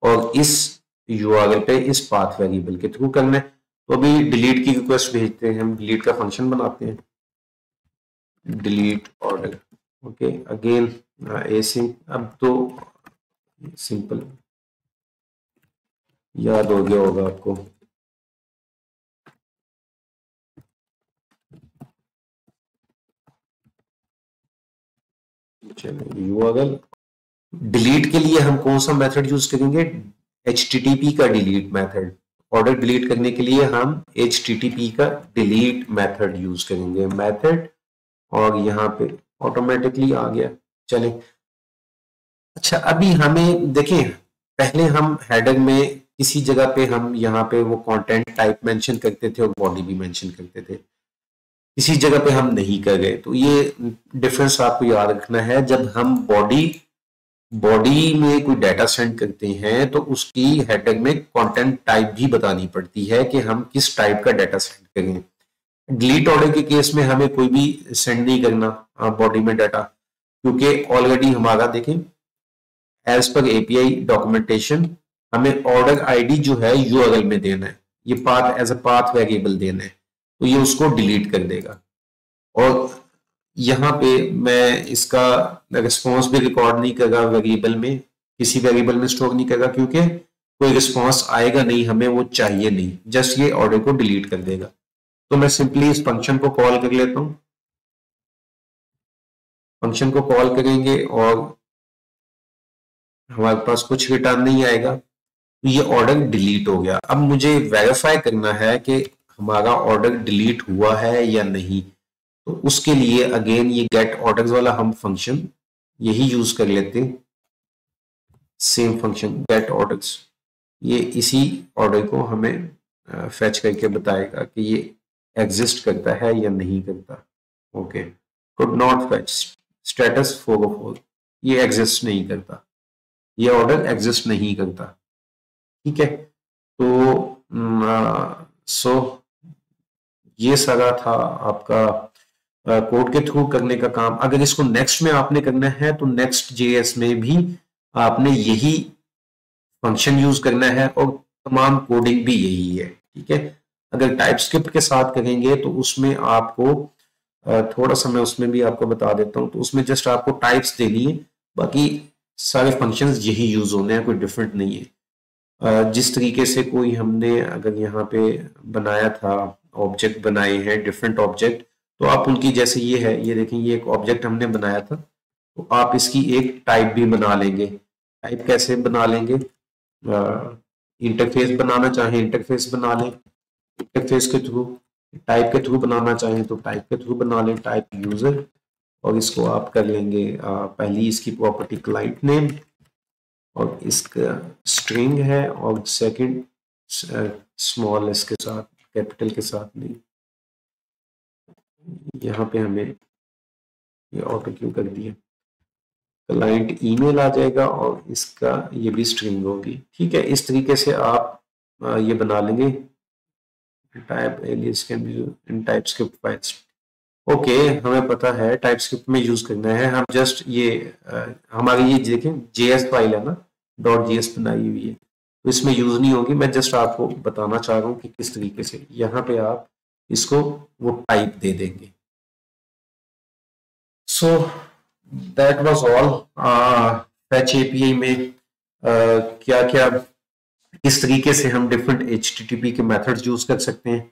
A: और इस यूआरएल पे इस पाथ वेरिएबल के थ्रू करना है। तो अभी डिलीट की रिक्वेस्ट भेजते हैं, हम डिलीट का फंक्शन बनाते हैं, delete order. Okay, again async. अब तो सिंपल याद हो गया होगा आपको। चलिए, यूआरएल डिलीट के लिए हम कौन सा मेथड यूज करेंगे? HTTP का डिलीट मेथड। ऑर्डर डिलीट करने के लिए हम HTTP का डिलीट मेथड यूज करेंगे, मेथड, और यहाँ पे ऑटोमेटिकली आ गया। चलें, अच्छा अभी हमें देखें, पहले हम हेडर में किसी जगह पे हम यहाँ पे वो कंटेंट टाइप मेंशन करते थे और बॉडी भी मेंशन करते थे, इसी जगह पे हम नहीं कर गए। तो ये डिफरेंस आपको याद रखना है। जब हम बॉडी में कोई डाटा सेंड करते हैं तो उसकी हेडर में कंटेंट टाइप भी बतानी पड़ती है कि हम किस टाइप का डाटा सेंड करें। डिलीट ऑर्डर के केस में हमें कोई भी सेंड नहीं करना बॉडी में डाटा, क्योंकि ऑलरेडी हमारा देखें एज पर एपीआई डॉक्यूमेंटेशन हमें ऑर्डर आईडी जो है यूआरएल में देना है, ये path as a path variable देना है, तो ये उसको डिलीट कर देगा। और यहाँ पे मैं इसका रिस्पॉन्स भी रिकॉर्ड नहीं करेगा वेरिएबल में, किसी वेरिएबल में स्टोर नहीं करेगा, क्योंकि कोई रिस्पॉन्स आएगा नहीं, हमें वो चाहिए नहीं, जस्ट ये ऑर्डर को डिलीट कर देगा। तो मैं सिंपली इस फंक्शन को कॉल कर लेता हूं, फंक्शन को कॉल करेंगे और हमारे पास कुछ रिटर्न नहीं आएगा, तो ये ऑर्डर डिलीट हो गया। अब मुझे वेरीफाई करना है कि हमारा ऑर्डर डिलीट हुआ है या नहीं, तो उसके लिए अगेन ये गेट ऑर्डर्स वाला हम फंक्शन यही यूज कर लेते हैं, सेम फंक्शन गेट ऑर्डर्स। ये इसी ऑर्डर को हमें फेच करके बताएगा कि ये एग्जिस्ट करता है या नहीं करता। Okay, could not fetch status 404, ये एग्जिस्ट नहीं करता, ये ऑर्डर एग्जिस्ट नहीं करता। ठीक है, तो सो ये सारा था आपका कोड के थ्रू करने का काम। अगर इसको नेक्स्ट में आपने करना है तो नेक्स्ट जेएस में भी आपने यही फंक्शन यूज करना है और तमाम कोडिंग भी यही है। ठीक है, अगर टाइपस्क्रिप्ट के साथ करेंगे तो उसमें आपको थोड़ा सा मैं उसमें भी आपको बता देता हूं, तो उसमें जस्ट आपको टाइप्स देनी है, बाकी सारे फंक्शंस यही यूज होने हैं, कोई डिफरेंट नहीं है। जिस तरीके से कोई हमने अगर यहाँ पे बनाया था, ऑब्जेक्ट बनाए हैं डिफरेंट ऑब्जेक्ट, तो आप उनकी जैसे ये है, ये देखें ये एक ऑब्जेक्ट हमने बनाया था, तो आप इसकी एक टाइप भी बना लेंगे। टाइप कैसे बना लेंगे? इंटरफेस बनाना चाहें इंटरफेस बना लें, इंटरफेस के थ्रू, टाइप के थ्रू बनाना चाहें तो टाइप के थ्रू बना लें, टाइप यूजर, और इसको आप कर लेंगे पहली इसकी प्रॉपर्टी क्लाइंट नेम, और इसका स्ट्रिंग है, और सेकंड स्मॉल इसके साथ, कैपिटल के साथ नहीं। यहाँ पे हमें ये ऑटो क्यों कर दिया, क्लाइंट ईमेल आ जाएगा और इसका ये भी स्ट्रिंग होगी। ठीक है, इस तरीके से आप ये बना लेंगे। Type alias can be in TypeScript files. Okay, हमें पता है टाइपस्क्रिप्ट में यूज करना है, हम जस्ट ये हमारी ये देखें जेएस फाइल है ना, .js बनाई हुई है, तो इसमें यूज नहीं होगी। मैं जस्ट आपको बताना चाह रहा हूँ कि किस तरीके से यहाँ पे आप इसको वो टाइप दे देंगे। So that was all. Fetch API में क्या क्या इस तरीके से हम डिफरेंट HTTP के मेथड्स यूज कर सकते हैं,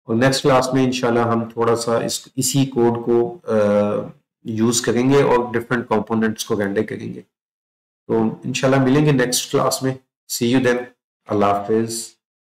A: और नेक्स्ट क्लास में इंशाल्लाह हम थोड़ा सा इसी कोड को यूज करेंगे और डिफरेंट कंपोनेंट्स को रेंडर करेंगे। तो इंशाल्लाह मिलेंगे नेक्स्ट क्लास में। सी यू देन, अल्लाह हाफिज।